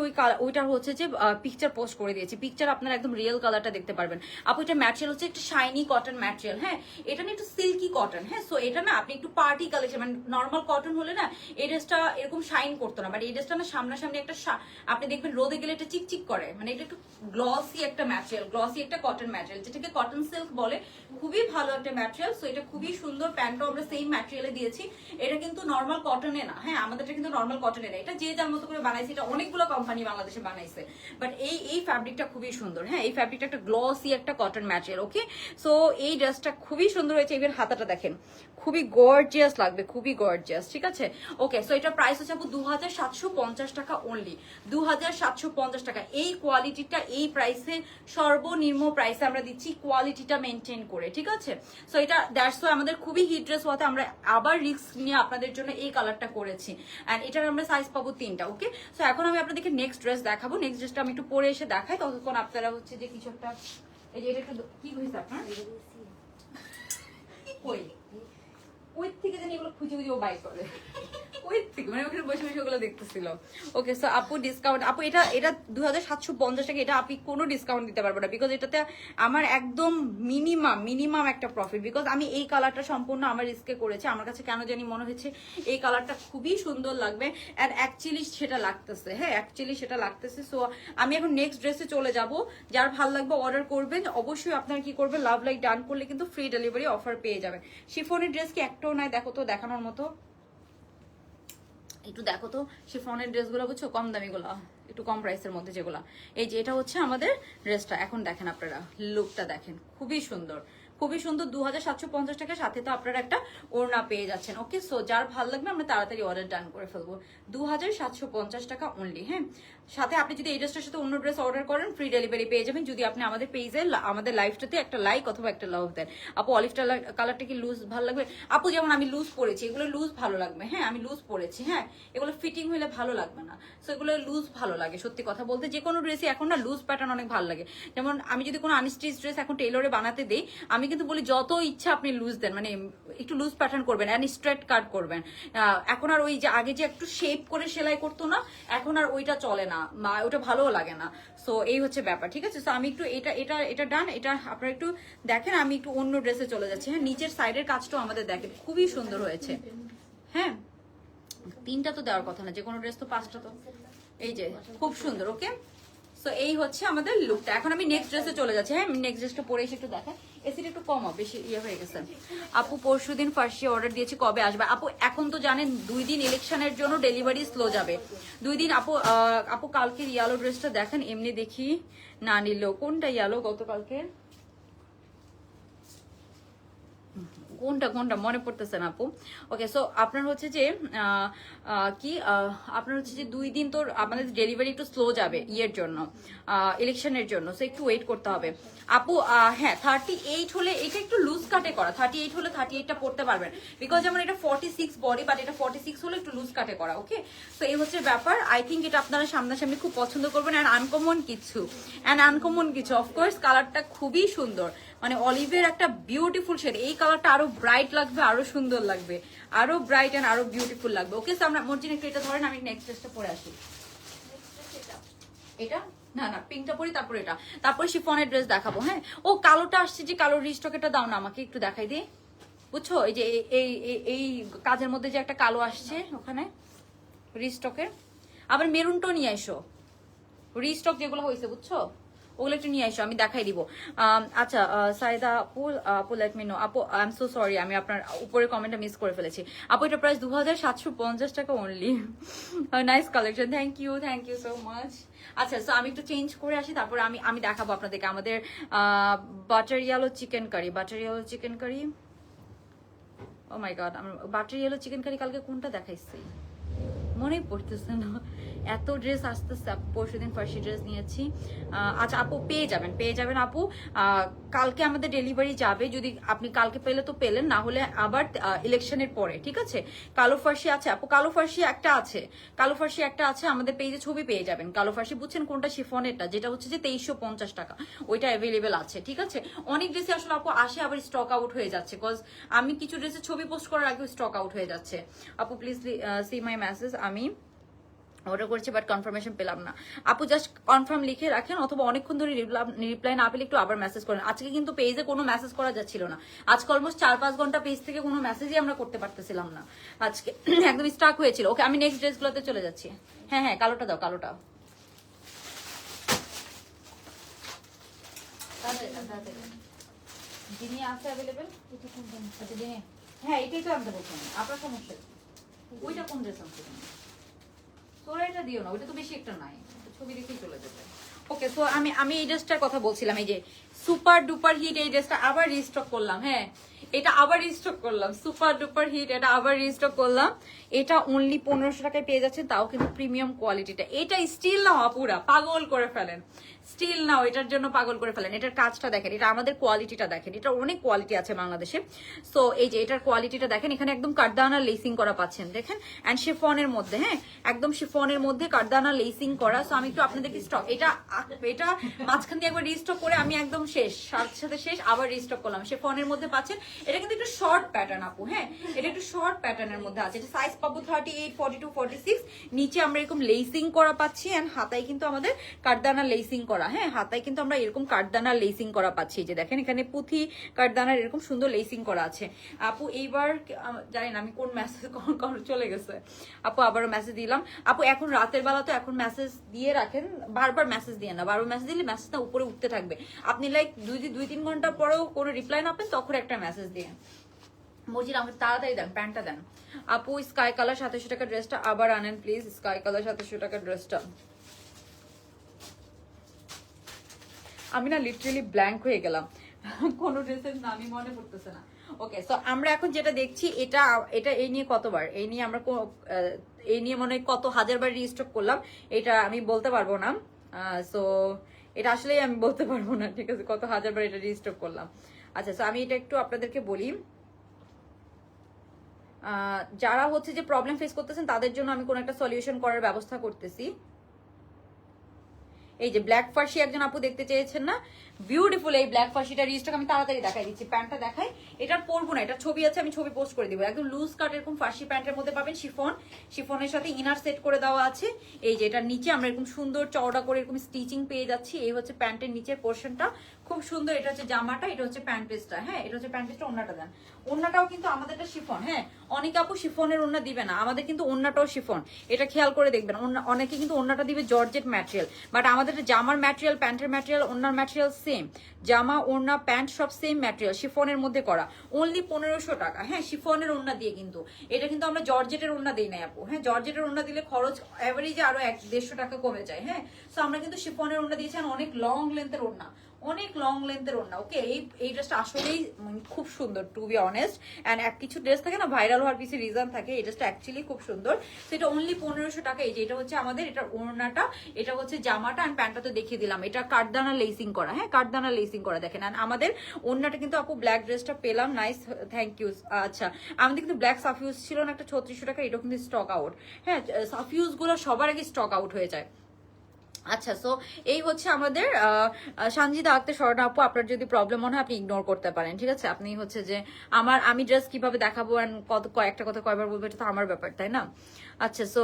ওইটার হচ্ছে যে পিকচার পোস্ট করে দিয়েছি। পিকচার আপনারা একদম রিয়েল কালারটা দেখতে পারবেন। আপু এটা ম্যাটেরিয়াল হচ্ছে একটা শাইনি কটন ম্যাটেরিয়াল। হ্যাঁ, এটা না একটু সিল্কি কটন। হ্যাঁ, সো এটা না আপনি একটু পার্টি কালেকশন, মানে নর্মাল কটন হলে না এই ড্রেসটা এরকম শাইন করতো না, বাট এই ড্রেসটা না সামনাসামনি একটা আপনি দেখবেন রোদে গেলে এটা চিকচিক করে, মানে এটা একটু গ্লসি একটা ম্যাটেরিয়াল, গ্লসি একটা কটন ম্যাটেরিয়াল, যেটাকে কটন সিল্ক বলে। খুবই ভালো একটা ম্যাটেরিয়াল। সো এটা খুবই সুন্দর। প্যান্টও আমরা সেম ম্যাটেরিয়ালে দিয়েছি। এটা কিন্তু নর্মাল কটনে না। হ্যাঁ, আমাদেরটা কিন্তু নর্মাল কটনে না, এটা যে যার মতো করে বানাইছে। এটা অনেকগুলো কোম্পানি বাংলাদেশে বানাইছে, বাট এই ফ্যাব্রিকটা খুবই সুন্দর। হ্যাঁ, এই ফ্যাব্রিকটা একটা গ্লসি একটা কটন ম্যাটেরিয়াল। ওকে, সো এই ড্রেসটা খুবই সুন্দর হয়েছে। ইভেন হাতাটা দেখেন, খুবই গর্জিয়াস লাগবে, খুবই গর্জিয়াস, ঠিক আছে? ওকে, সো এটা প্রাইস হচ্ছে আপু 2750 টাকা অনলি, 2750 টাকা। এই কোয়ালিটিটা এই প্রাইসে, সর্বনিম্ন প্রাইসে আমরা দিচ্ছি, কোয়ালিটিটা মেনটেন করে, ঠিক আছে? সো এটা দ্যাটস ওয়াই আমাদের খুবই হিট ড্রেস হওয়াতে আমরা আবার রিস্ক নিয়ে আপনাদের জন্য এই কালারটা করেছি। অ্যান্ড এটার আমরা সাইজ পাবো 3টা। ওকে, সো এখন আমি আপনাদেরকে নেক্সট ড্রেস দেখাবো। নেক্সট ড্রেসটা আমি একটু পরে এসে দেখাই, ততক্ষণ আপনারা হচ্ছে যে কিছু একটা, এই যে এটা একটু কি হয়েছে আপনার কই ওই থেকে জানি এগুলো খুঁজে খুঁজে ও বাই করে ওই থেকে, মানে ওখানে বসে বসে ওগুলো দেখতেছিল। ওকে, সো আপু ডিসকাউন্ট, আপু এটা 2750 টাকা। এটা আপনি কোনো ডিসকাউন্ট দিতে পারবো না, বিকজ এটাতে আমার একদম মিনিমাম একটা প্রফিট। বিকজ আমি এই কালারটা সম্পূর্ণ আমার রিস্কে করেছি। আমার কাছে কেন জানি মনে হচ্ছে এই কালারটা খুবই সুন্দর লাগবে, অ্যান্ড অ্যাকচুয়ালি সেটা লাগতেছে। হ্যাঁ, অ্যাকচুয়ালি সেটা লাগতেছে। সো আমি এখন নেক্সট ড্রেসে চলে যাব। যার ভালো লাগবে অর্ডার করবেন। অবশ্যই আপনারা কি করবেন, লাভ লাইক ডান করলে কিন্তু ফ্রি ডেলিভারি অফার পেয়ে যাবেন। শিফনের ড্রেস কি একটাও নাই? দেখো তো, দেখানোর মতো একটু দেখো তো শিফনের ড্রেসগুলো, বুঝছো, কম দামিগুলো, একটু কম প্রাইসের মধ্যে যেগুলো। এই যে এটা হচ্ছে আমাদের ড্রেসটা। এখন দেখেন আপনারা লুকটা দেখেন, খুবই সুন্দর, খুবই সুন্দর। 2750 টাকার সাথে তো আপনারা একটা ওড়না পেয়ে যাচ্ছেন। ওকে, সো যার ভালো লাগবে আমরা তাড়াতাড়ি অর্ডার ডান করে ফেলবো। 2750 টাকা অনলি। হ্যাঁ, সাথে আপনি যদি এই ড্রেসটার সাথে অন্য ড্রেস অর্ডার করেন ফ্রি ডেলিভারি পেয়ে যাবেন, যদি আপনি আমাদের পেজে আমাদের লাইভটাতে একটা লাইক অথবা একটা লাভ দেন। আপু অলিভটা কালারটা কি লুজ ভালো লাগবে? আপু যেমন আমি লুজ পরেছি, এগুলো লুজ ভালো লাগবে। হ্যাঁ, আমি লুজ পরেছি। হ্যাঁ, এগুলো ফিটিং হইলে ভালো লাগবে না, সো এগুলো লুজ ভালো লাগে। সত্যি কথা বলতে যে কোনো ড্রেসই এখন না লুজ প্যাটার্ন অনেক ভালো লাগে। যেমন আমি যদি কোনো আনস্টিচ ড্রেস এখন টেইলরে বানাতে দেই, আমি কিন্তু বলি যত ইচ্ছা আপনি লুজ দেন, মানে একটু লুজ প্যাটার্ন করবেন অ্যান্ড স্ট্রেট কাট করবেন। এখন আর ওই যে আগে যে একটু শেপ করে সেলাই করতো না, এখন আর ওইটা চলে না, ওটা ভালোও লাগে না। সো এই হচ্ছে ব্যাপার, ঠিক আছে? সো আমি একটু এটা ডান। এটা আপনারা একটু দেখেন, আমি একটু অন্য ড্রেসে চলে যাচ্ছি। হ্যাঁ, নিচের সাইডের কাজটাও আমাদের দেখেন খুবই সুন্দর হয়েছে। হ্যাঁ, 3টা তো দেওয়ার কথা না, যে কোনো ড্রেস তো 5টা তো। এই যে খুব সুন্দর। ওকে, সো এই হচ্ছে আমাদের লুকটা। এখন আমি নেক্সট ড্রেসে চলে যাচ্ছি। হ্যাঁ, আমি নেক্সট ড্রেসটা পরে এসে একটু দেখাই। এসিটা একটু কম হবে, বেশি ইয়ে হয়ে গেছে। আপু পরশুদিন ফার্স্টে অর্ডার দিয়েছি, কবে আসবে? আপু এখন তো জানেন 2 দিন ইলেকশনের জন্য ডেলিভারি স্লো যাবে, 2 দিন। আপু কালকে ইয়ালো ড্রেসটা দেখেন, এমনি দেখি না নিলেও। কোনটা ইয়ালো গতকালকে? কোনটা কোনটা মনে পড়তেছে না আপু। ওকে, সো আপনার হচ্ছে যে আপনার হচ্ছে যে 2 দিন তো আমাদের ডেলিভারি একটু স্লো যাবে ইয়ের জন্য, ইলেকশনের জন্য, সো একটু ওয়েট করতে হবে আপু। হ্যাঁ 38 হলে, এটা একটু লুজ কাটে করা, 38 হলে 38টা পড়তে পারবেন, বিকজ যেমন এটা 46 বডি, বাট এটা 46 হলে একটু লুজ কাটে করা। ওকে, সো এই হচ্ছে ব্যাপার। আই থিঙ্ক এটা আপনারা সামনাসামনি খুব পছন্দ করবেন। অ্যান্ড আনকমন কিছু অফকোর্স কালারটা খুবই সুন্দর, মানে অলিভের একটা বিউটিফুল শেড। এই কালারটা আরো ব্রাইট লাগবে, আরো সুন্দর লাগবে, আরো ব্রাইট এন্ড আরো বিউটিফুল লাগবে। ওকে, সো আমরা মর্জিন একটু এটা ধরেন, আমি নেক্সট ড্রেসটা পরে আসি। এটা না না, পিঙ্কটা পরি, তারপর এটা, তারপরে শিফনের ড্রেস দেখাবো। হ্যাঁ, ও কালোটা আসছে, যে কালো রিস্টকেটা দাও না আমাকে, একটু দেখাই দিই। বুঝছো, এই যে এই কাজের মধ্যে যে একটা কালো আসছে ওখানে রিস্টকের, আবার মেরুনটাও নিয়ে এসো, রিস্টক যেগুলো হয়েছে বুঝছো, ওগুলো একটু নিয়ে আসো, আমি দেখাই দিব। আচ্ছা সাইদা আপু লেট মি নো। আপু আই এম সো সরি, আমি আপনার উপরে কমেন্টটা মিস করে ফেলেছি। আপু এটা প্রাইস 2750 টাকা only. Nice collection, thank you so much. আচ্ছা, সো আমি একটু চেঞ্জ করে আসি, তারপরে আমি দেখাবো আপনাদেরকে আমাদের butter yellow chicken curry. O my god, আমার বাটার ইয়েলো চিকেন কারি কালকে কোনটা দেখাইছি মনেই পড়তেছে না, এত ড্রেস আসতেছে। পরশুদিন ফার্স্ট ড্রেস নিয়েছি। আচ্ছা আপু পেয়ে যাবেন আপু। কালকে আমাদের ডেলিভারি যাবে, যদি আপনি কালকে পেলে তো পেলেন, না হলে আবার ইলেকশনের পরে, ঠিক আছে। কালো ফার্সি আছে আপু, কালো ফার্সি একটা আছে আমাদের পেজে, ছবি পেয়ে যাবেন। কালো ফার্সি বুঝছেন কোনটা, শিফনেরটা, যেটা হচ্ছে যে 2350 টাকা, ওইটা অ্যাভেলেবেল আছে, ঠিক আছে। অনেক ড্রেসে আসলে আপু আসে আবার স্টক আউট হয়ে যাচ্ছে, বিকজ আমি কিছু ড্রেসের ছবি পোস্ট করার আগে স্টক আউট হয়ে যাচ্ছে। আপু প্লিজ সি মাই মেসেজ, আমি অর্ডার করেছি বাট কনফার্মেশন পেলাম না। আপু জাস্ট কনফার্ম লিখে রাখেন, অথবা অনেকক্ষণ ধরে রিপ্লাই না পেলে একটু আবার মেসেজ করেন। আজকে কিন্তু পেজে কোনো মেসেজ করা যাচ্ছিল না, আজকে অলমোস্ট 4-5 ঘন্টা পেজ থেকে কোনো মেসেজই আমরা করতে পারতেছিলাম না আজকে, একদম স্টাক হয়েছিল। ওকে, আমি নেক্সট ড্রেসগুলোতে চলে যাচ্ছি। হ্যাঁ কালোটা দাও, কালোটা। যিনি আছে অ্যাভেলেবেল, আচ্ছা যিনি, হ্যাঁ এটাই তো আনতে বলছেন আপনার সমস্যা। ওইটা কোন ড্রেস আনতে তোরা, এটা দিও না, ওইটা তো বেশি একটা নাই, ছবি দেখেই চলে যাবে। ওকে, সো আমি এই ড্রেসটার কথা বলছিলাম, এই যে সুপার ডুপার হিট, এই ড্রেসটা আবার রিস্টক করলাম। হ্যাঁ, এটা আবার রিস্টক করলাম, সুপার ডুপার হিট, এটা আবার রিস্টক করলাম। এটা অনলি 1500 টাকায় পেয়ে যাচ্ছে, তাও কিন্তু প্রিমিয়াম কোয়ালিটিটা। এটা স্টিল নাও আপুরা, পাগল করে ফেলেন, স্টিল নাও, এটার জন্য পাগল করে ফেলেন। এটার কাজটা দেখেন, এটা আমাদের কোয়ালিটিটা দেখেন, এটা অনেক কোয়ালিটি আছে বাংলাদেশে। সো এই যে এটার কোয়ালিটিটা দেখেন, এখানে একদম কাঠদানা লেসিং করা পাচ্ছেন দেখেন, অ্যান্ড শিফনের মধ্যে, হ্যাঁ একদম শিফনের মধ্যে কাঠদানা লেসিং করা। সো আমি একটু আপনাদেরকে স্টক, এটা মাঝখান দিয়ে একবার রিস্টক করে আমি একদম শেষ, সাথে শেষ, আবার রিস্টক করলাম। শিফনের মধ্যে পাচ্ছেন, এটা কিন্তু একটু শর্ট প্যাটার্ন আপু। হ্যাঁ, এটা একটু শর্ট প্যাটার্নের মধ্যে আছে, এটা সাইজ পাবো 38, 42, 46। নিচে আমরা এরকম লেসিং করা পাচ্ছি, অ্যান্ড হাতায় কিন্তু আমাদের কাঠদানা লেসিং করা। হ্যাঁ, হাতায় কিন্তু আমরা এরকম কাঠদানা লেসিং করা পাচ্ছি, যে দেখেন এখানে পুঁথি কাঠদানার এরকম সুন্দর লেসিং করা আছে। আপু এইবার জানি না আমি কোন মেসেজ চলে গেছে আপু, আবারও মেসেজ দিলাম। আপু এখন রাতের বেলা তো, এখন মেসেজ দিয়ে রাখেন, বারবার মেসেজ দিয়ে না, বারবার মেসেজ দিলে মেসেজটা উপরে উঠতে থাকবে। আপনি লাইক 2-3 ঘন্টা পরেও কোনো রিপ্লাই না পেন, তখন একটা মেসেজ দিয়ে মজির আমাকে তাড়াতাড়ি দেন, প্যান্টটা দেন। আপু স্কাই কালার 2700 টাকা ড্রেসটা আবার আনেন প্লিজ, স্কাই কালার 2700 টাকা ড্রেসটা। আমি না লিটারালি ব্ল্যাঙ্ক হয়ে গেলাম, কোনো ড্রেসের নামই মনে পড়তেছে না। ওকে, সো আমরা এখন যেটা দেখছি, এটা এই নিয়ে কতবার, এই নিয়ে মনে হয় কত হাজারবার রিস্টক করলাম, এটা আমি বলতে পারবো না। সো এটা আসলেই আমি বলতে পারবো না, ঠিক আছে, কত হাজারবার এটা রিস্টক করলাম। আচ্ছা, সো আমি এটা একটু আপনাদেরকে বলি, যারা হচ্ছে যে প্রবলেম ফেস করতেছেন তাদের জন্য আমি কোনো একটা সলিউশন করার ব্যবস্থা করতেছি। এই যে ব্ল্যাক ফার্সি একজন আপু দেখতে চেয়েছেন না, বিউটিফুল এই ব্ল্যাক ফার্সিটা রিস্টক আমি তাড়াতাড়ি দেখাই দিচ্ছি। প্যান্টটা দেখাই, এটা পরবো না, এটা ছবি আছে, আমি ছবি পোস্ট করে দিব। একদম লুজ কাট এরকম ফার্সি প্যান্টের মধ্যে পাবেন, শিফনের সাথে ইনার সেট করে দেওয়া আছে। এই যে এটার নিচে আমরা এরকম সুন্দর চওড়া করে এরকম স্টিচিং পেয়ে যাচ্ছি। এই হচ্ছে প্যান্টের নিচের পোর্শনটা, খুব সুন্দর। এটা হচ্ছে জামাটা, এটা হচ্ছে প্যান্ট পিসটা। হ্যাঁ, এটা হচ্ছে প্যান্ট পিসটা। ওন্নাটা দেন, ওন্নাটাও কিন্তু আমাদেরটা শিফন। হ্যাঁ, অনেকে আপু শিফনের ওড়না দিবে না, আমাদের কিন্তু ওড়নাটাও শিফন, এটা খেয়াল করে দেখবেন। অনেকে কিন্তু ওড়নাটা দিবে জর্জেট ম্যাটেরিয়াল, বাট আমাদের জামার ম্যাটেরিয়াল, প্যান্টের ম্যাটেরিয়াল, ওড়নার ম্যাটেরিয়াল সেম। জামা, ওড়না, প্যান্ট সব সেম ম্যাটেরিয়াল, শিফনের মধ্যে করা, অনলি 1500 টাকা। হ্যাঁ, শিফনের ওড়না দিয়ে কিন্তু, এটা কিন্তু আমরা জর্জেটের ওড়না দিই নাই আপু। হ্যাঁ, জর্জেটের ওড়না দিলে খরচ অ্যাভারেজে আরো 100-150 টাকা কমে যায়। হ্যাঁ, সো আমরা কিন্তু শিফনের ওড়না দিয়েছি, আর অনেক লং লেন্থের ওড়না, অনেক লং লেন্থের ওড়না। ওকে, এই ড্রেসটা আসলেই খুব সুন্দর, টু বি অনেস্ট। অ্যান্ড কিছু ড্রেস থাকে না ভাইরাল হওয়ার পিছিয়ে রিজন থাকে, এই ড্রেসটা অ্যাকচুয়ালি খুব সুন্দর। সেটা অনলি 1500 টাকা। এই যে এটা হচ্ছে আমাদের, এটা ওড়নাটা, এটা হচ্ছে জামাটা, অ্যান্ড প্যান্টটা তো দেখিয়ে দিলাম। এটা কাঠদানা লেসিং করা, হ্যাঁ কাঠদানা লেসিং করা দেখেন। অ্যান্ড আমাদের ওড়নাটা কিন্তু আপু ব্ল্যাক ড্রেসটা পেলাম, নাইস, থ্যাংক ইউ। আচ্ছা, আমাদের কিন্তু ব্ল্যাক সাফিউজ ছিল না একটা 3600 টাকা, এটা কিন্তু স্টক আউট। হ্যাঁ, সাফিউজ গুলো সবার আগে স্টক আউট হয়ে যায়। আচ্ছা, সো এই হচ্ছে আমাদের সঞ্জিদা আক্তার স্বর্ণা আপু, আপনার যদি প্রবলেম মনে হয় আপনি ইগনোর করতে পারেন, ঠিক আছে। আপনি হচ্ছে যে আমি ড্রেস কিভাবে দেখাবো এন্ড কয়েকটা কথা কয়বার বলবো, এটা তো আমার ব্যাপার, তাই না? আচ্ছা, সো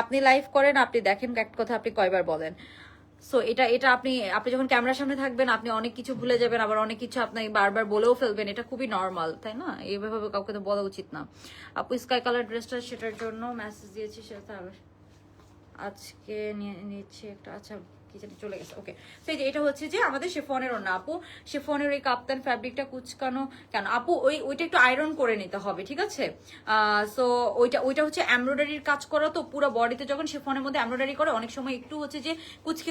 আপনি লাইভ করেন, আপনি দেখেন একটা কথা আপনি কয়বার বলেন। সো এটা এটা আপনি যখন ক্যামেরার সামনে থাকবেন আপনি অনেক কিছু ভুলে যাবেন, আবার অনেক কিছু আপনি বারবার বলেও ফেলবেন, এটা খুবই নর্মাল, তাই না? এইভাবে কাউকে তো বলা উচিত না। আপু স্কাই কালার ড্রেসটা, সেটার জন্য মেসেজ দিয়েছি, সেটা আজকে নিচ্ছে একটা, আচ্ছা কি জানি চলে গেছে। ওকে, তো এই যে এটা হচ্ছে যে আমাদের শিফনের ওড়না আপু, শিফনের ওই কাপ্তান ফ্যাব্রিকটা কুচকানো কেন আপু? ওইটা একটু আয়রন করে নিতে হবে, ঠিক আছে। সো ওইটা হচ্ছে এমব্রয়ডারির কাজ করা, তো পুরো বডিতে যখন শিফনের মধ্যে এমব্রয়ডারি করে অনেক সময় একটু হচ্ছে যে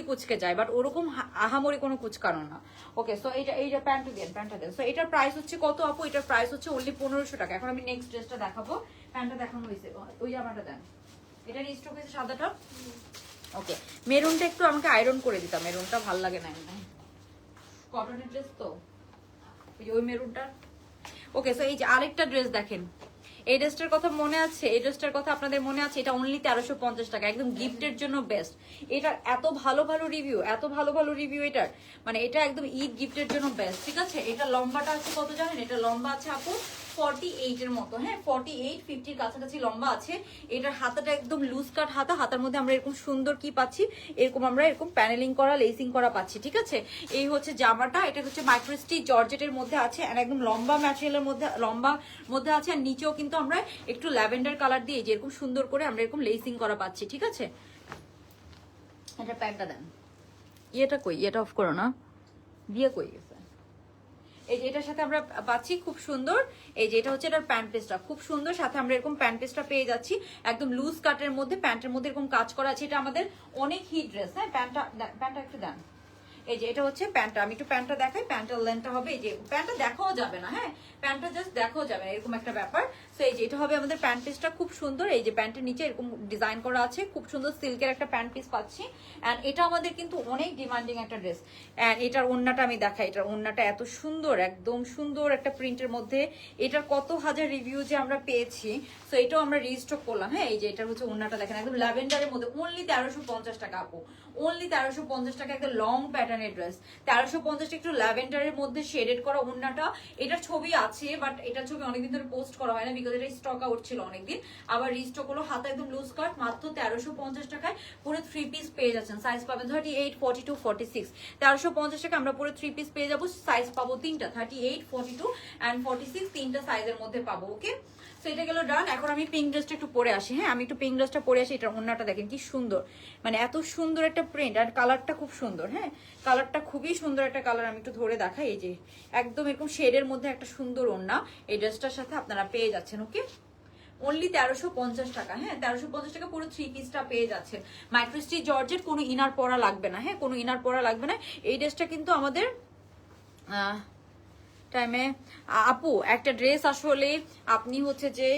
কুচকে যায়, বাট ওরকম আহামরি কোনো কুচকানো না। ওকে, সো এইটা প্যান্টটা দেন। সো এটার প্রাইস হচ্ছে কত আপু? এটার প্রাইস হচ্ছে অনলি 1500 টাকা। এখন আমি নেক্সট ড্রেসটা দেখাবো। প্যান্টটা দেখানো হয়েছে, ওই জামাটা দেন, এটা স্টক হয়েছে সাদাটা। ওকে, মেরুনটা একটু আমাকে আয়রন করে দিতাম, মেরুনটা ভাল লাগে না এমনি, কটনের ড্রেস তো, ওই মেরুনটা। ওকে, সো এই যে আরেকটা ড্রেস দেখেন, এই ড্রেসটার কথা মনে আছে? এই ড্রেসটার কথা আপনাদের মনে আছে? এটা অনলি 1350 টাকা, একদম গিফটের জন্য বেস্ট। এটার এত ভালো রিভিউ এটার, মানে এটা একদম ঈদ গিফটের জন্য বেস্ট, ঠিক আছে। এটা লম্বাটা আছে কত জানেন? এটা লম্বা আছে আপু 48 এর মতো, হ্যাঁ 48-50 এর কাছাকাছি লম্বা আছে। এটার হাতাটা একদম লুজ কাট হাতা, হাতার মধ্যে আমরা এরকম সুন্দর কি পাচ্ছি, আমরা এরকম প্যানেলিং করা, লেসিং করা পাচ্ছি, ঠিক আছে। এই হচ্ছে জামাটা, এটা হচ্ছে মাইক্রোস্টিচ জর্জেটের মধ্যে আছে, আর একদম লম্বা ম্যাটেরিয়ালের মধ্যে আছে, আর নিচেও কিন্তু আমরা একটু ল্যাভেন্ডার কালার দিয়ে যে এরকম সুন্দর করে আমরা এরকম লেসিং করা পাচ্ছি, ঠিক আছে। এটা প্যান্টটা দেন, ইয়েটা কই, এটা অফ করো না, দিয়ে কই গেছে। এই যে এটার সাথে আমরা পাচ্ছি খুব সুন্দর, এই যে এটা হচ্ছে এটার প্যান্ট পিসটা খুব সুন্দর, সাথে আমরা এরকম প্যান্ট পিসটা পেয়ে যাচ্ছি একদম লুজ কাটের মধ্যে, প্যান্টের মধ্যে এরকম কাজ করা আছে। এটা আমাদের অনেক হিট ড্রেস। হ্যাঁ, প্যান্টটা একটু দেন। এই যে এটা হচ্ছে প্যান্টটা, আমি একটু প্যান্টটা দেখাই। প্যান্টের লেন্থটা হবে, এই যে প্যান্টটা দেখাও যাবে না, হ্যাঁ প্যান্টটা জাস্ট দেখাও যাবে না, এরকম একটা ব্যাপার। সো এই যে এটা হবে আমাদের প্যান্ট পিসটা খুব সুন্দর, এই যে প্যান্টের নিচে এরকম ডিজাইন করা আছে, খুব সুন্দর সিল্কের একটা প্যান্ট পিস পাচ্ছি। এন্ড এটা আমাদের কিন্তু অনেক ডিমান্ডিং একটা ড্রেস। এন্ড এটার ওড়নাটা আমি দেখাই, এটার ওড়নাটা এত সুন্দর, একদম সুন্দর একটা প্রিন্টের মধ্যে, এটার কত হাজার রিভিউ যে আমরা পেয়েছি। সো এটাও আমরা রিস্টক করলাম। হ্যাঁ, এই যে এটা হচ্ছে ওড়নাটা দেখেন, একদম ল্যাভেন্ডারের মধ্যে, অনলি 1350 টাকা আপু, অনলি 1350 টাকা, একটা লং প্যাটার্নের ড্রেস। 1350 একটু ল্যাভেন্ডারের মধ্যে শেডেড করা ওড়নাটা, এটার ছবি আছে বাট এটার ছবি অনেকদিন ধরে পোস্ট করা হয় না, বিকজ এটা স্টক আউট ছিল অনেকদিন, আবার রিস্টক হলো। হাতে একদম লুজ কাট, মাত্র 1350 টাকায় পুরো 3 পিস পেয়ে যাচ্ছেন। সাইজ পাবেন 38, 42, 46। 1350 টাকা আমরা পুরো 3 পিস পেয়ে যাবো। সাইজ পাবো তিনটা, 38, 42 এন্ড 46, তিনটা সাইজের মধ্যে পাবো। ওকে, তো এটা গেল ডান। এখন আমি পিঙ্ক ড্রেসটা একটু পরে আসি। হ্যাঁ, আমি একটু পিঙ্ক ড্রেসটা পরে আসি। এটা ওড়নাটা দেখেন কি সুন্দর, মানে এত সুন্দর একটা প্রিন্ট, আর কালারটা খুব সুন্দর। হ্যাঁ, কালারটা খুবই সুন্দর একটা কালার, আমি একটু ধরে দেখাই। এই যে একদম এরকম শেডের মধ্যে একটা সুন্দর ওড়না এই ড্রেসটার সাথে আপনারা পেয়ে যাচ্ছেন। ওকে, অনলি 1350 টাকা। হ্যাঁ, 1350 টাকা পুরো 3 পিসটা পেয়ে যাচ্ছেন। মাইক্রোস্টিচ জর্জেট, কোনো ইনার পরা লাগবে না। হ্যাঁ, কোনো ইনার পরা লাগবে না। এই ড্রেসটা কিন্তু আমাদের টাইমে আপু একটা ড্রেস আসলে আপনি হচ্ছে যে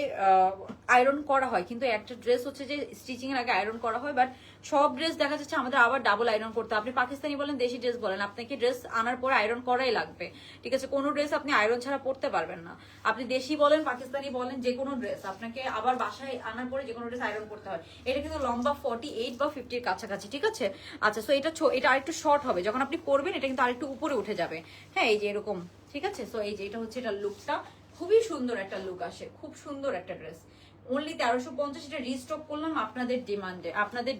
আয়রন করা হয়, কিন্তু একটা ড্রেস হচ্ছে যে স্টিচিং এর আগে আয়রন করা হয়, বাট সব ড্রেস দেখা যাচ্ছে আমাদের আবার ডাবল আয়রন করতে। আপনি পাকিস্তানি বলেন, দেশি ড্রেস বলেন, আপনাকে ড্রেস আনার পরে আয়রন করাই লাগবে, ঠিক আছে। কোনো ড্রেস আপনি আয়রন ছাড়া পরতে পারবেন না। আপনি দেশি বলেন, পাকিস্তানি বলেন, যে কোনো ড্রেস আপনাকে আবার বাসায় আনার পরে যে কোনো ড্রেস আয়রন করতে হয়। এটা কিন্তু লম্বা 48 বা 50 কাছাকাছি, ঠিক আছে। আচ্ছা, সো এটা আরেকটু শর্ট হবে, যখন আপনি পরবেন এটা কিন্তু আরেকটু উপরে উঠে যাবে। হ্যাঁ, এই যে এরকম, ঠিক আছে। সো এই যে এটা হচ্ছে, এটা লুকটা খুবই সুন্দর একটা লুক আসে, খুব সুন্দর একটা ড্রেস। অনলি 1350, এটা রিস্টক করলাম আপনাদের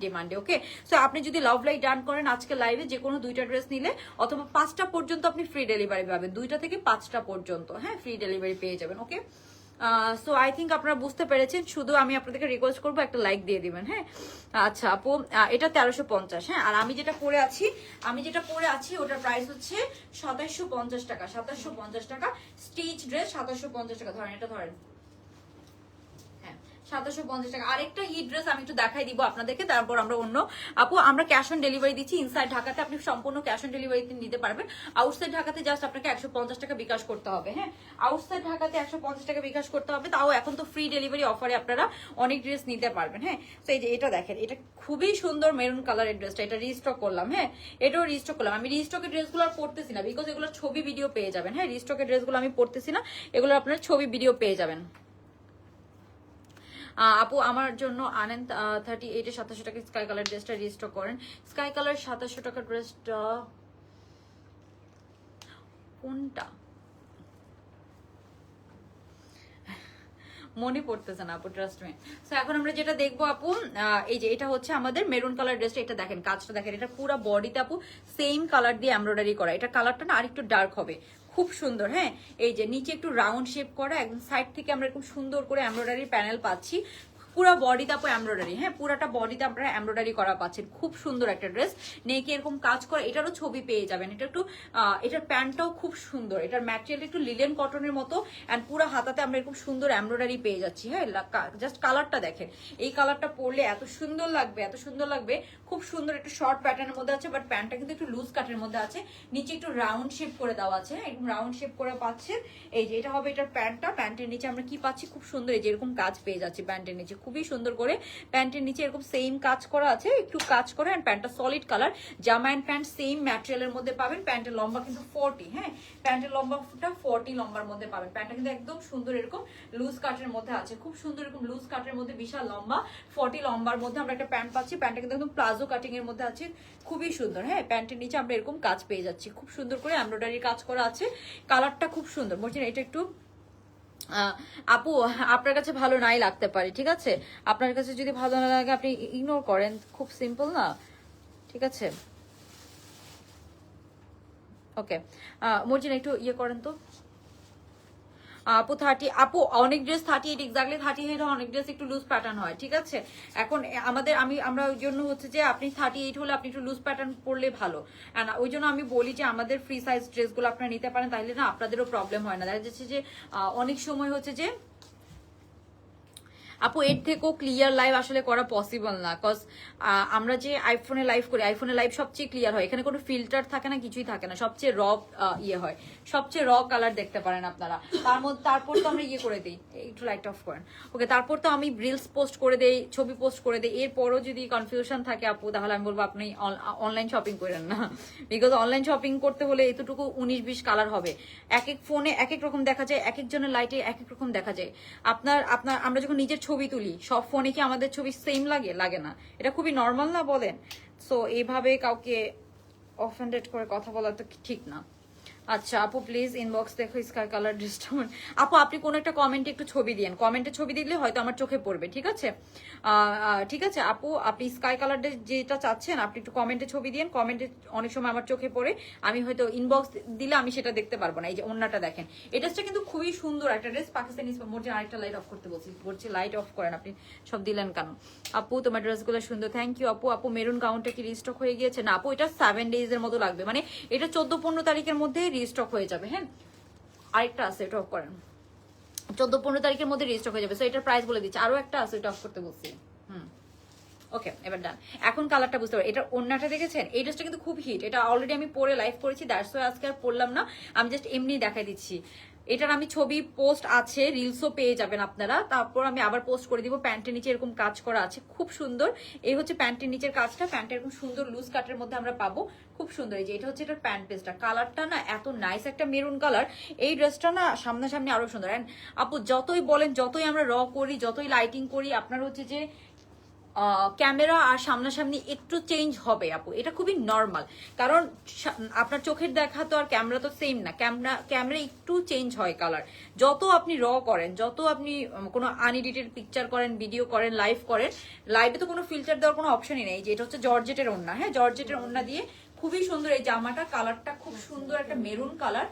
ডিমান্ডে। ওকে, সো আপনি যদি লাভ লাইট ডান করেন আজকে লাইভে যে কোনো 2টা ড্রেস নিলে অথবা 5টা পর্যন্ত আপনি ফ্রি ডেলিভারি পাবেন, 2টা থেকে 5টা পর্যন্ত, হ্যাঁ ফ্রি ডেলিভারি পেয়ে যাবেন। ওকে, সো আই থিঙ্ক আপনারা বুঝতে পেরেছেন, শুধু আমি আপনাদেরকে রিকোয়েস্ট করবো একটা লাইক দিয়ে দিবেন। হ্যাঁ আচ্ছা আপু, এটা 1350। হ্যাঁ, আর আমি যেটা পরে আছি ওটার প্রাইস হচ্ছে 2750 টাকা। 2750 টাকা স্টিচ ড্রেস, 2750 টাকা। ধরেন এটা, ধরেন 2750 টাকা। আরেকটা হিট ড্রেস আমি একটু দেখাই দিব আপনাদেরকে, তারপর আমরা অন্য। আপু আমরা ক্যাশ অন ডেলিভারি দিচ্ছি। ইনসাইড ঢাকাতে আপনি সম্পূর্ণ ক্যাশ অন ডেলিভারি নিতে পারবেন। আউটসাইড ঢাকাতে জাস্ট আপনাকে 150 টাকা বিকাশ করতে হবে। হ্যাঁ, আউটসাইড ঢাকাতে 150 টাকা বিকাশ করতে হবে। তাও এখন তো ফ্রি ডেলিভারি অফারে আপনারা অনেক ড্রেস নিতে পারবেন। হ্যাঁ, তো এই যে এটা দেখেন, এটা খুবই সুন্দর মেরুন কালারের ড্রেসটা, এটা রিস্টক করলাম। হ্যাঁ, এটাও রিস্টক করলাম। আমি রিস্টকের ড্রেসগুলো আর পড়তেছি না, বিকজ এগুলোর ছবি ভিডিও পেয়ে যাবেন। হ্যাঁ, রিস্টকের ড্রেসগুলো আমি পড়তেছি না, এগুলো আপনার ছবি ভিডিও পেয়ে যাবেন। আপু আমার জন্য আনেন 38-এ 2700 টাকা স্কাই কালার ড্রেসটা রিস্টক করেন। স্কাই কালার 2700 টাকা ড্রেসটা কোনটা মনে পড়তেছে না আপু, ট্রাস্ট মি। সো এখন আমরা যেটা দেখবো আপু, এই যে এটা হচ্ছে আমাদের মেরুন কালার ড্রেসটা। এটা দেখেন, কাজটা দেখেন, এটা পুরো বডিতে আপু সেম কালার দিয়ে এমব্রয়ডারি করা। এটা কালারটা না আরেকটু ডার্ক হবে, খুব সুন্দর। হ্যাঁ, এই যে নিচে একটু রাউন্ড শেপ করা, একদম সাইড থেকে আমরা এরকম সুন্দর করে এমব্রয়ডারি প্যানেল পাচ্ছি। পুরো বডিতে আপু এমব্রয়ডারি, হ্যাঁ পুরাটা বডিতে আপনারা এমব্রয়ডারি করা পাচ্ছেন। খুব সুন্দর একটা ড্রেস, নেকে এরকম কাজ করে, এটারও ছবি পেয়ে যাবেন। এটা একটু এটার প্যান্টটাও খুব সুন্দর, এটার ম্যাটেরিয়াল একটু লিলেন কটনের মতো, এন্ড পুরো হাতাতে আমরা এরকম সুন্দর এমব্রয়ডারি পেয়ে যাচ্ছি। হ্যাঁ, জাস্ট কালারটা দেখেন, এই কালারটা পরলে এত সুন্দর লাগবে, এত সুন্দর লাগবে। খুব সুন্দর একটা শর্ট প্যাটার্নের মধ্যে আছে, বাট প্যান্টটা কিন্তু একটু লুজ কাটের মধ্যে আছে। নিচে একটু রাউন্ড শেপ করে দেওয়া আছে, একদম রাউন্ড শেপ করে পাচ্ছেন। এই যে এটা হবে এটার প্যান্টটা, প্যান্টের নিচে আমরা কি পাচ্ছি, খুব সুন্দর এই যে এরকম কাজ পেয়ে যাচ্ছি প্যান্টের নিচে, খুবই সুন্দর করে প্যান্টের নিচে এরকম সেম কাজ করা আছে, একটু কাজ করে। এন্ড প্যান্টটা সলিড কালার, জামা এন্ড প্যান্ট সেম ম্যাটেরিয়ালের মধ্যে পাবেন। প্যান্টের লম্বা কিন্তু 40, হ্যাঁ প্যান্টের লম্বাটা 40 লম্বার মধ্যে পাবেন। প্যান্টটা কিন্তু একদম সুন্দর এরকম লুজ কাটের মধ্যে আছে, খুব সুন্দর এরকম লুজ কাটের মধ্যে, বিশাল লম্বা 40 লম্বার মধ্যে আমরা একটা প্যান্ট পাচ্ছি। প্যান্টটা কিন্তু একদম প্লাজো কাটিং এর মধ্যে আছে, খুবই সুন্দর। হ্যাঁ, প্যান্টের নিচে আমরা এরকম কাজ পেয়ে যাচ্ছি, খুব সুন্দর করে এমব্রয়ডারি কাজ করা আছে। কালারটা খুব সুন্দর। বলছেন এটা একটু আপু আপনার কাছে ভালো নাই লাগতে পারে, ঠিক আছে, আপনার কাছে যদি ভালো না লাগে আপনি ইগনোর করেন, খুব সিম্পল না, ঠিক আছে। ওকে, মর্জিনা একটু ইয়ে করেন তো আপু। 30 আপু অনেক ড্রেস 38 এক্স্যাক্টলি 38 অনেক ড্রেস একটু লুজ প্যাটার্ন হয়, ঠিক আছে। এখন আমরা ওই জন্য হচ্ছে যে আপনি 38 হলে আপনি একটু লুজ প্যাটার্ন পরলে ভালো। ওই জন্য আমি বলি যে আমাদের ফ্রি সাইজ ড্রেসগুলো আপনারা নিতে পারেন, তাহলে না আপনাদেরও প্রবলেম হয় না। দেখা যাচ্ছে যে অনেক সময় হচ্ছে যে আপু এর থেকেও ক্লিয়ার লাইভ আসলে করা পসিবল না, কজ আমরা যে আইফোনে লাইভ করি, আইফোনে লাইভ সবচেয়ে ক্লিয়ার হয়, এখানে কোনো ফিল্টার থাকে না, কিছুই থাকে না, সবচেয়ে র ইয়ে হয়, সবচেয়ে র কালার দেখতে পারেন আপনারা। তারপর তো আমরা ইয়ে করে দিই, একটু লাইট অফ করেন। ওকে, তারপর তো আমি রিলস পোস্ট করে দেই, ছবি পোস্ট করে দেই। এরপরও যদি কনফিউশন থাকে আপু, তাহলে আমি বলবো আপনি অনলাইন শপিং করেন না, বিকজ অনলাইন শপিং করতে হলে এতটুকু 19-20 কালার হবে, এক এক ফোনে এক এক রকম দেখা যায়, এক একজনের লাইটে এক এক রকম দেখা যায়। আমরা যখন নিজের ছবি তুলি, সব ফোনে কি আমাদের ছবি সেম লাগে? লাগে না, এটা খুবই নর্মাল না বলেন? সো এইভাবে কাউকে অফেন্ডেড করে কথা বলা তো ঠিক না। আচ্ছা আপু প্লিজ ইনবক্স দেখো স্কাই কালার ড্রেসটা। আপু আপনি কোন একটা কমেন্টে একটু ছবি দিয়েন, কমেন্টে ছবি দিলে হয়তো আমার চোখে পড়বে, ঠিক আছে। ঠিক আছে আপু, আপনি স্কাই কালার যেটা চাচ্ছেন আপনি একটু কমেন্টে ছবি দিয়েন, কমেন্টে অনেক সময় আমার চোখে পড়ে, আমি হয়তো ইনবক্স দিলে আমি সেটা দেখতে পারবো না। এই যে ওন্নাটা দেখেন, এই ড্রেসটা কিন্তু খুবই সুন্দর একটা ড্রেস, পাকিস্তানি। মোর্জিনা আরেকটা লাইট অফ করতে বলছি লাইট অফ করেন, আপনি সব দিলেন কেন? আপু তোমার ড্রেসগুলো সুন্দর, থ্যাংক ইউ আপু। আপু মেরুন গাউনটা কি রিস্টক হয়ে গিয়েছে? না আপু, এটা 7 days এর মতো লাগবে, মানে এটা 14-15 তারিখের মধ্যে রিস্টক হয়ে যাবে। হ্যাঁ, আরেকটা আছে, এটা অফ করেন, 14-15 তারিখের মধ্যে রিস্টক হয়ে যাবে। সো এটার প্রাইস বলে দিচ্ছি, আরো একটা আছে, এটা অফ করতে বলছি। ওকে, এবার ডান। এখন কালারটা বুঝতে পারো, এটার ওন্নাটা দেখেছেন, এই ড্রেসটা কিন্তু খুব হিট, এটা অলরেডি আমি পরে লাইভ করেছি, দ্যাটস ওয়াই আজকে আর পরলাম না, আমি জাস্ট এমনি দেখাই দিচ্ছি। এটার আমি ছবি পোস্ট আছে, রিলসও পেয়ে যাবেন আপনারা, তারপর আমি আবার পোস্ট করে দিব। প্যান্টের নিচে এরকম কাজ করা আছে, খুব সুন্দর। এই হচ্ছে প্যান্টের নিচের কাজটা, প্যান্টের এরকম সুন্দর লুজ কাটের মধ্যে আমরা পাবো, খুব সুন্দর। এই যে এটা হচ্ছে এটার প্যান্ট পিসটা, কালারটা না এত নাইস একটা মেরুন কালার, এই ড্রেসটা না সামনাসামনি আরো সুন্দর। আপু যতই বলেন, যতই আমরা র করি, যতই লাইটিং করি, আপনার হচ্ছে যে ক্যামেরা আর সামনাসামনি একটু চেঞ্জ হবে আপু, এটা খুবই নর্মাল। কারণ আপনার চোখের দেখা তো আর ক্যামেরা তো সেম না, ক্যামেরা একটু চেঞ্জ হয় কালার। যত আপনি র করেন, যত আপনি কোনো আনএডিটেড পিকচার করেন, ভিডিও করেন, লাইভ করেন, লাইভে তো কোনো ফিল্টার দেওয়ার কোনো অপশনই নেই। যে এটা হচ্ছে জর্জেটের ওড়না, হ্যাঁ জর্জেটের ওড়না দিয়ে খুবই সুন্দর এই জামাটা, কালারটা খুব সুন্দর একটা মেরুন কালার।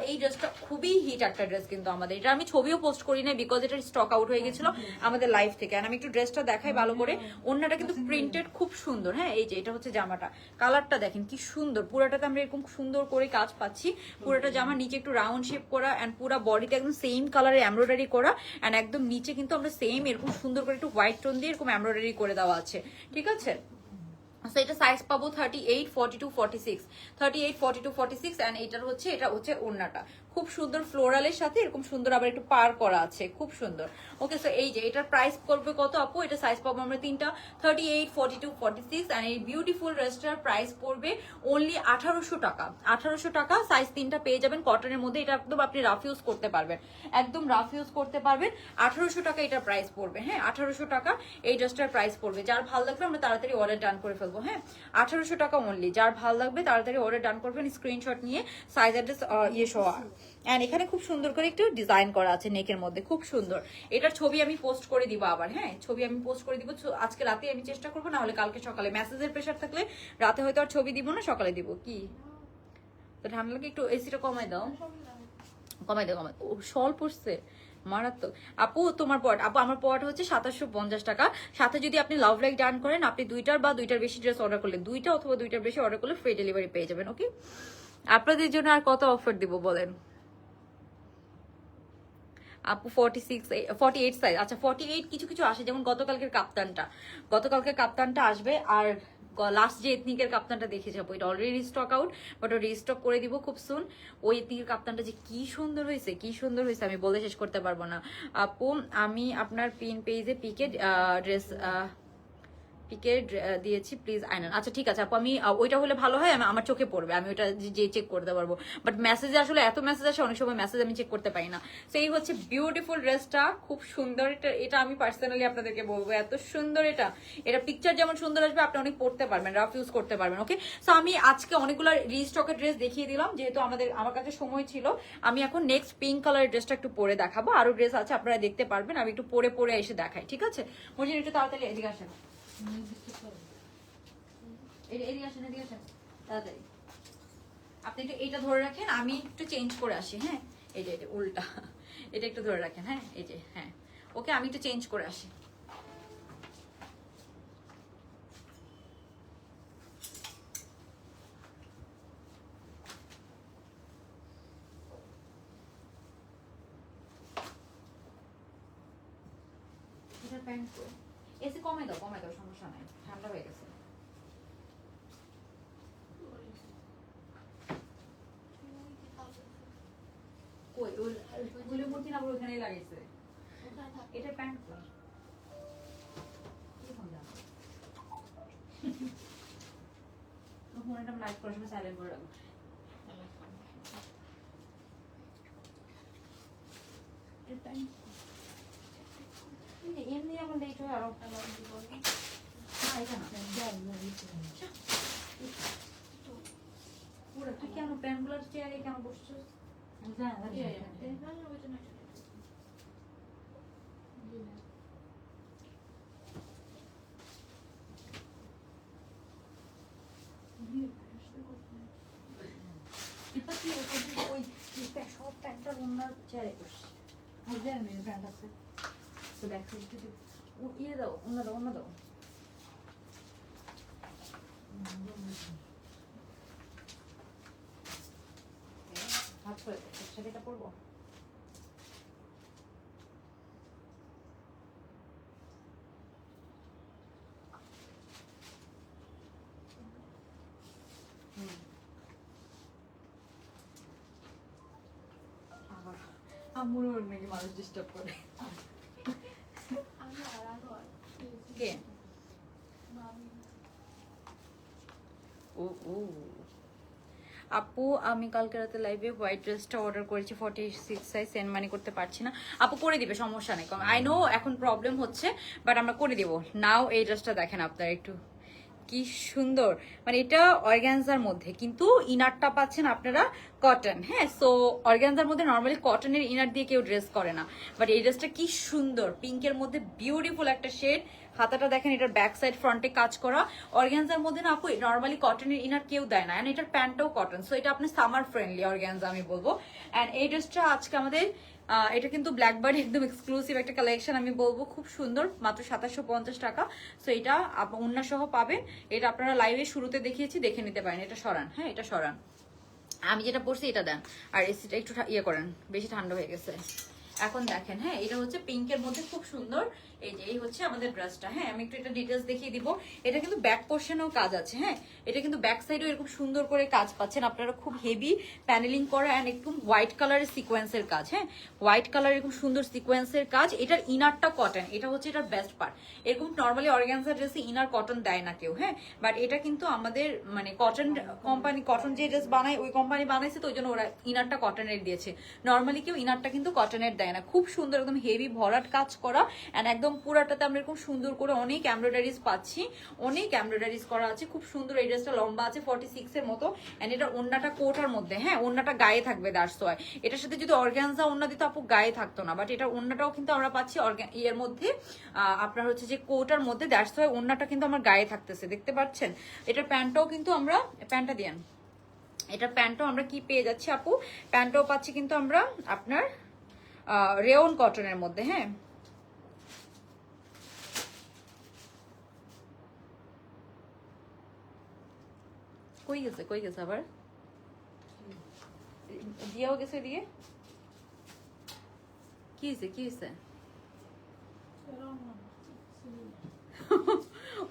এই ড্রেসটা খুবই হিট একটা ড্রেস কিন্তু আমাদের। এটা আমি ছবিও পোস্ট করি না বিকজ এটা স্টক আউট হয়ে গেছিল আমাদের লাইভ থেকে। আর আমি একটু ড্রেসটা দেখাই ভালো করে। ওড়নাটা কিন্তু প্রিন্টেড খুব সুন্দর, হ্যাঁ এই যে এটা হচ্ছে জামাটা, কালারটা দেখেন কি সুন্দর। পুরাটাতে আমরা এরকম সুন্দর করে কাজ পাচ্ছি। পুরাটা জামা নিচে একটু রাউন্ড শেপ করা, এন্ড পুরা বডিতে একদম সেম কালারে এমব্রয়ডারি করা, এন্ড একদম নিচে কিন্তু আমরা সেম এরকম সুন্দর করে একটু হোয়াইট টোন দিয়ে এরকম এমব্রয়ডারি করে দেওয়া আছে, ঠিক আছে। সো এটা সাইজ পাবো 38, 42, 46, 38, 42, 46, এন্ড এটা হচ্ছে ওড়নাটা খুব সুন্দর ফ্লোরালের সাথে এরকম সুন্দর আবার একটু পার করা আছে, খুব সুন্দর। ওকে, সো এই যে এটার প্রাইস পড়বে কত আপু? এটা সাইজ পাবো আমরা তিনটা, 38, 42, 46, এন্ড এই বিউটিফুল ড্রেসটার প্রাইস পড়বে অনলি 1800 টাকা। 1800 টাকা সাইজ তিনটা পেয়ে যাবেন কটনের মধ্যে। এটা একদম আপনি রাফ ইউজ করতে পারবেন, একদম রাফ ইউজ করতে পারবেন। 1800 টাকা এটার প্রাইস পড়বে, হ্যাঁ 1800 টাকা এই ড্রেসটার প্রাইস পড়বে। যার ভালো লাগবে আমরা তাড়াতাড়ি অর্ডার ডান করে ফেলবো, হ্যাঁ 1800 টাকা অনলি। যার ভালো লাগবে তাড়াতাড়ি অর্ডার ডান করবেন, স্ক্রিনশট নিয়ে সাইজ অ্যাড্রেস ইয়ে সহ। এন্ড এখানে খুব সুন্দর করে একটু ডিজাইন করা আছে নেকের মধ্যে, খুব সুন্দর। এটার ছবি আমি পোস্ট করে দিব আবার, হ্যাঁ ছবি আমি পোস্ট করে দিব আজকে রাতে। আমি চেষ্টা করবো, না হলে কালকে সকালে। মেসেজের প্রেশার থাকলে রাতে হয়তো আর ছবি দিব না, সকালে দিব। কি তো ঠান্ডা লাগে, একটু এসিটা কমাই দাও, কমাই দাও, কমাই। ও শল পড়ছে মারাত্মক। আপু তোমার পট, আপু আমার পট হচ্ছে 2750 টাকা। সাথে যদি আপনি লাভ লাইক ডান করেন, আপনি দুইটার বা দুইটার বেশি ড্রেস অর্ডার করলে, দুইটা অথবা দুইটার বেশি অর্ডার করলে ফ্রি ডেলিভারি পেয়ে যাবেন। ওকে, আপনাদের জন্য আর কত অফার দিব বলেন আপু? 46, 48 সাইজ। আচ্ছা 48 কিছু কিছু আসে, যেমন গতকালকের কাপ্তানটা আসবে। আর লাস্ট যে এথনিকের কাপ্তানটা দেখে যাবো, এটা অলরেডি স্টক আউট, বাট ও রিস্টক করে দিব খুব সুন। ওই এথনিকের কাপ্তানটা যে কি সুন্দর হয়েছে, কি সুন্দর হয়েছে, আমি বলে শেষ করতে পারবো না আপু। আমি আপনার পিন পেজে পিকে ড্রেস দিয়েছি, প্লিজ আইনান। আচ্ছা ঠিক আছে আপু, আমি ওইটা হলে ভালো হয়, আমার চোখে পড়বে, আমি ওইটা যে চেক করতে পারবো। বাট মেসেজে আসলে এত মেসেজ আসে, অনেক সময় মেসেজ আমি চেক করতে পারি না। সেই হচ্ছে বিউটিফুল ড্রেসটা, খুব সুন্দর। এটা আমি পার্সোনালি আপনাদেরকে বলবো, এত সুন্দর। এটা পিকচার যেমন সুন্দর আসবে, আপনি অনেক পড়তে পারবেন, রাফ ইউজ করতে পারবেন। ওকে, সো আমি আজকে অনেকগুলো রিস্টকের ড্রেস দেখিয়ে দিলাম, যেহেতু আমার কাছে সময় ছিল। আমি এখন নেক্সট পিঙ্ক কালারের ড্রেসটা একটু পরে দেখাবো। আরো ড্রেস আছে, আপনারা দেখতে পারবেন। আমি একটু পরে এসে দেখাই, ঠিক আছে? মর্জিন একটু তাড়াতাড়ি এদিকে আসেন, এদিকে আসেন, এদিকে আসেন তাড়াতাড়ি। আপনি একটু এটা ধরে রাখেন, আমি একটু চেঞ্জ করে আসি, হ্যাঁ এই যে এটা উল্টা, এটা একটু ধরে রাখেন, হ্যাঁ এই যে, হ্যাঁ ওকে, আমি একটু চেঞ্জ করে আসি। এটার প্যান্ট এসে কমে দাও, সমস্যা নাই, ঠান্ডা হয়ে গেছে। কই ওই মূর্তি না ওখানেই লাগাইছে। এটা প্যান্ট কই? ফোনটা লাইট করার সময় সাইলেন্ট করে রাখবো। এমনি এখন লেট হয় আরো। তুই কেন প্যান্টগুলোর চেয়ারে কেন বসছিস? সব প্যান্টটা ওনার চেয়ারে বসছে। প্যান্ট আছে তো ব্যাক সাইড ইয়ে দাও, অন্য দাও। হাত করে একসাথে এটা পরবো। আমার নাকি মানুষ ডিস্টার্ব করে। কে? ও আপু আমি কালকে রাতে লাইভে হোয়াইট ড্রেসটা অর্ডার করেছি 46 সাইজ, সেন্ড মানি করতে পারছি না। আপু করে দিবে, সমস্যা নেই। আই নো এখন প্রবলেম হচ্ছে, বাট আমরা করে দিব। নাও এই ড্রেসটা দেখেন আপনারা একটু, কি সুন্দর। মানে এটা অর্গানজার মধ্যে, কিন্তু ইনারটা পাচ্ছেন আপনারা কটন। হ্যাঁ, সো অর্গানজার মধ্যে নর্মালি কটনের ইনার দিয়ে কেউ ড্রেস করে না, বাট এই ড্রেসটা কি সুন্দর, পিঙ্কের মধ্যে বিউটিফুল একটা শেড। হাতাটা দেখেন, এটার ব্যাক সাইড ফ্রন্টে কাজ করা। অর্গানজার মধ্যে না আপু নর্মালি কটনের ইনার কেউ দেয় না, এন্ড এটার প্যান্টটাও কটন, সো এটা আপনি সামার ফ্রেন্ডলি অর্গানজা আমি বলবো। এন্ড এই ড্রেসটা আজকে আমাদের এটা কিন্তু ব্ল্যাকবার্ড একদম এক্সক্লুসিভ একটা কালেকশন আমি বলবো, খুব সুন্দর, মাত্র 2750 টাকা। সো এটা ওন্না সহ পাবেন। এটা আপনারা লাইভে শুরুতে দেখিয়েছি, দেখে নিতে পারেন। এটা সরান, হ্যাঁ এটা সরান, আমি যেটা পরছি এটা দেন। আর এসিটা একটু ইয়ে করেন, বেশি ঠান্ডা হয়ে গেছে। এখন দেখেন, হ্যাঁ এটা হচ্ছে পিঙ্কের মধ্যে খুব সুন্দর। এই যে এই হচ্ছে আমাদের ড্রেসটা। হ্যাঁ আমি একটু এটা ডিটেলস দেখিয়ে দিব। এটা কিন্তু ব্যাক পোর্শনেও কাজ আছে। হ্যাঁ এটা কিন্তু ব্যাক সাইডেও এরকম সুন্দর করে কাজ পাচ্ছেন আপনারা, খুব হেভি প্যানেলিং করা অ্যান্ড একদম হোয়াইট কালারের সিকোয়েন্সের কাজ। হ্যাঁ হোয়াইট কালার এরকম সুন্দর সিকোয়েন্সের কাজ। এটার ইনারটা কটন, এটা হচ্ছে এটার বেস্ট পার্ট। এরকম নর্মালি অর্গানজা ড্রেসে ইনার কটন দেয় না কেউ। হ্যাঁ বাট এটা কিন্তু আমাদের মানে কটন কোম্পানি, কটন যে ড্রেস বানায় ওই কোম্পানি বানাইছে, তো ওই জন্য ওরা ইনারটা কটনের দিয়েছে। নর্মালি কেউ ইনারটা কিন্তু কটনের দেয় না। খুব সুন্দর একদম হেভি ভরাট কাজ করা, অ্যান্ড একদম পুরাটাতে আমরা এরকম সুন্দর করে অনেক এমব্রয়ডারিজ পাচ্ছি, অনেক এমব্রয়ডারিজ করা আছে। খুব সুন্দর। এই ড্রেসটা লম্বা আছে 46 এর মতো, অ্যান্ড এটা ওন্নাটা কোটার মধ্যে। হ্যাঁ ওন্নাটা গায়ে থাকবে, দ্যাটস ওয়াই। এটার সাথে যদি অর্গানজা ওন্না দিত আপু গায়ে থাকতো না, বাট এটার ওন্নাটাও কিন্তু আমরা পাচ্ছি এর মধ্যে আপনার হচ্ছে যে কোটার মধ্যে, দ্যাটস ওয়াই ওন্নাটা কিন্তু আমার গায়ে থাকতেছে, দেখতে পাচ্ছেন। এটার প্যান্টটাও কিন্তু আমরা, প্যান্টটা দিয়েন, এটার প্যান্টও আমরা কি পেয়ে যাচ্ছি আপু, প্যান্টও পাচ্ছি কিন্তু আমরা আপনার রেওন কটনের মধ্যে। হ্যাঁ কই গেছে, কই গেছে আবার, দিয়েও গেছে দিয়ে, কি হয়েছে কি হয়েছে।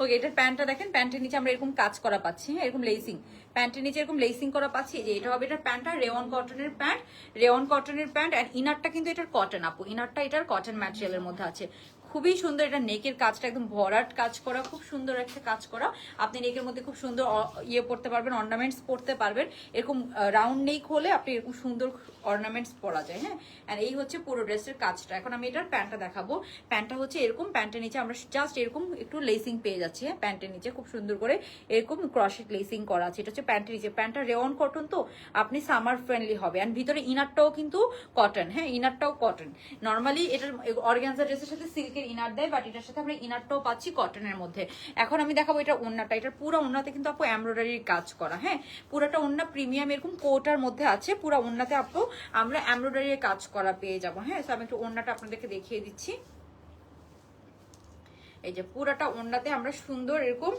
ওকে এটার প্যান্টটা দেখেন, প্যান্টের নিচে আমরা এরকম কাজ করা পাচ্ছি। হ্যাঁ এরকম লেসিং, প্যান্টের নিচে এরকম লেসিং করা পাচ্ছি। যে এটা হবে এটার প্যান্টটা রেওন কটনের প্যান্ট, রেওন কটনের প্যান্ট। আর ইনারটা কিন্তু এটার কটন আপু, ইনারটা এটার কটন ম্যাটেরিয়ালের মধ্যে আছে। খুবই সুন্দর। এটা নেকের কাজটা একদম ভরাট কাজ করা, খুব সুন্দর একটা কাজ করা। আপনি নেকের মধ্যে খুব সুন্দর ইয়ে পড়তে পারবেন, অর্নামেন্টস পড়তে পারবেন। এরকম রাউন্ড নেক হলে আপনি এরকম সুন্দর অর্নামেন্টস পরা যায়। হ্যাঁ আর এই হচ্ছে পুরো ড্রেসের কাজটা। এখন আমি এটার প্যান্টটা দেখাবো। প্যান্টটা হচ্ছে এরকম, প্যান্টের নিচে আমরা জাস্ট এরকম একটু লেসিং পেয়ে যাচ্ছি। হ্যাঁ প্যান্টের নিচে খুব সুন্দর করে এরকম ক্রসেট লেসিং করা আছে। এটা হচ্ছে প্যান্টের নিচে। প্যান্টটা রেওন কটন, তো আপনি সামার ফ্রেন্ডলি হবে। অ্যান্ড ভিতরে ইনারটাও কিন্তু কটন। হ্যাঁ ইনারটাও কটন। নর্মালি এটার অর্গানজা ড্রেসের সাথে সিল্কের ইনার দেয়, বাট এটার সাথে আমরা ইনারটাও পাচ্ছি কটনের মধ্যে। এখন আমি দেখাবো এটা ওন্নাটা। এটার পুরো ওন্নাতে কিন্তু আপু এমব্রয়ডারির কাজ করা। হ্যাঁ পুরাটা ওন্না প্রিমিয়াম এরকম কোটার মধ্যে আছে। পুরো ওন্নাতে আপু আমরা এমব্রয়ডারির কাজ করা পেয়ে যাবো। হ্যাঁ আমি একটু ওন্নাটা আপনাদেরকে দেখিয়ে দিচ্ছি। এই যে পুরাটা ওন্নাতে আমরা সুন্দর এরকম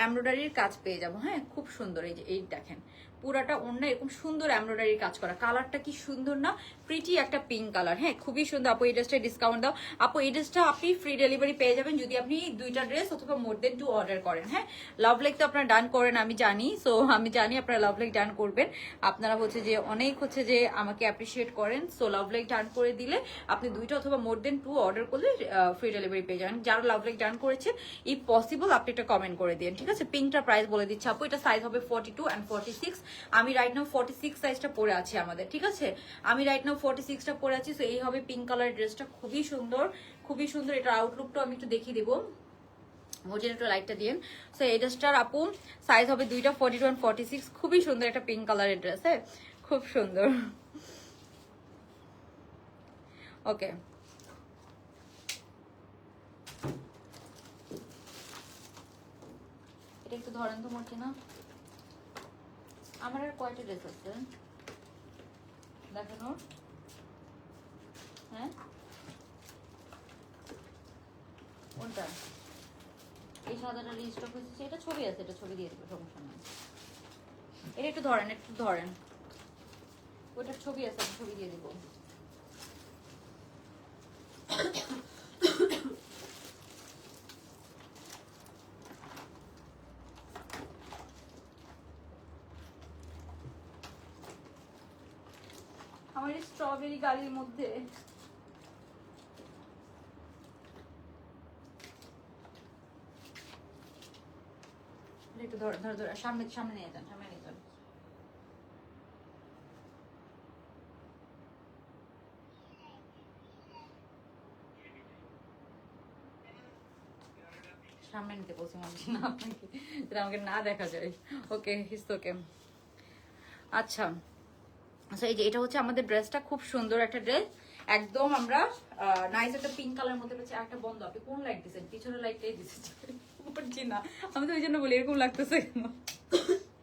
এমব্রয়ডারির কাজ পেয়ে যাবো। হ্যাঁ খুব সুন্দর। এই যে এই দেখেন পুরাটা ওন্না এরকম সুন্দর এমব্রয়ডারির কাজ করা। কালারটা কি সুন্দর না, প্রিটি একটা পিঙ্ক কালার। হ্যাঁ খুবই সুন্দর। আপু এই ড্রেসটা ডিসকাউন্ট দাও। আপু এই ড্রেসটা আপনি ফ্রি ডেলিভারি পেয়ে যাবেন যদি আপনি 2টা ড্রেস অথবা মোর দেন 2 অর্ডার করেন। হ্যাঁ লাভ লাইক তো আপনারা ডান করেন আমি জানি, সো আমি জানি আপনারা লাভ লাইক ডান করবেন। আপনারা হচ্ছে যে অনেক হচ্ছে যে আমাকে অ্যাপ্রিসিয়েট করেন, সো লাভ লাইক ডান করে দিলে আপনি 2টা অথবা মোর দেন 2 অর্ডার করলে ফ্রি ডেলিভারি পেয়ে যাবেন। যারা লাভ লাইক ডান করেছেন ইফ পসিবল আপনি একটা কমেন্ট করে দিন, ঠিক আছে। পিঙ্কটা প্রাইস বলে দিচ্ছি আপু, এটা সাইজ হবে 42 and 46। আমি রাইট নাও 46 সাইজটা পরে আছি আমাদের, ঠিক আছে। আমি রাইট নাও 46টা পরে আছি। সো এই হবে পিঙ্ক কালার ড্রেসটা, খুবই সুন্দর, খুবই সুন্দর। এটা আউটলুকটাও আমি একটু দেখিয়ে দিব, মোজেন একটু লাইটটা দিন। সো এই ড্রেসটার আপু সাইজ হবে 2টা 42 and 46। খুবই সুন্দর একটা পিঙ্ক কালারের ড্রেস। হ্যাঁ খুব সুন্দর। ওকে এটা একটু ধরেন তো মোটি না। আমার আর কয়টা ড্রেস আছে দেখানো? হ্যাঁ কোনটা? এই সাদাটা রিস্টক হয়েছে, এটা ছবি আছে, এটা ছবি দিয়ে দেবো, সমস্যা নাই। এটা একটু ধরেন, একটু ধরেন, ওইটার ছবি আছে, আমি ছবি দিয়ে দেবো। আমার এই স্ট্রবেরি গাড়ির মধ্যে একটু ধরে ধরে ধরে সামনে সামনে নিয়ে যান, সামনে নিয়ে যান। সামনে নিতে বলছি মানছি না আপনাকে, যেটা আমাকে না দেখা যায়। ওকে, ইটস ওকে। আচ্ছা, আচ্ছা, এই যে এটা হচ্ছে আমাদের ড্রেসটা, খুব সুন্দর একটা ড্রেস, একদম আমরা নাইস একটা পিঙ্ক কালার মধ্যে পেয়েছি। একটা বন্ধ, আপনি কোন লাইট দিচ্ছেন? পিছনের লাইটটাই দিচ্ছেন। বুঝছি না, আমি তো ওই জন্য বলি এরকম লাগতেছে কেন।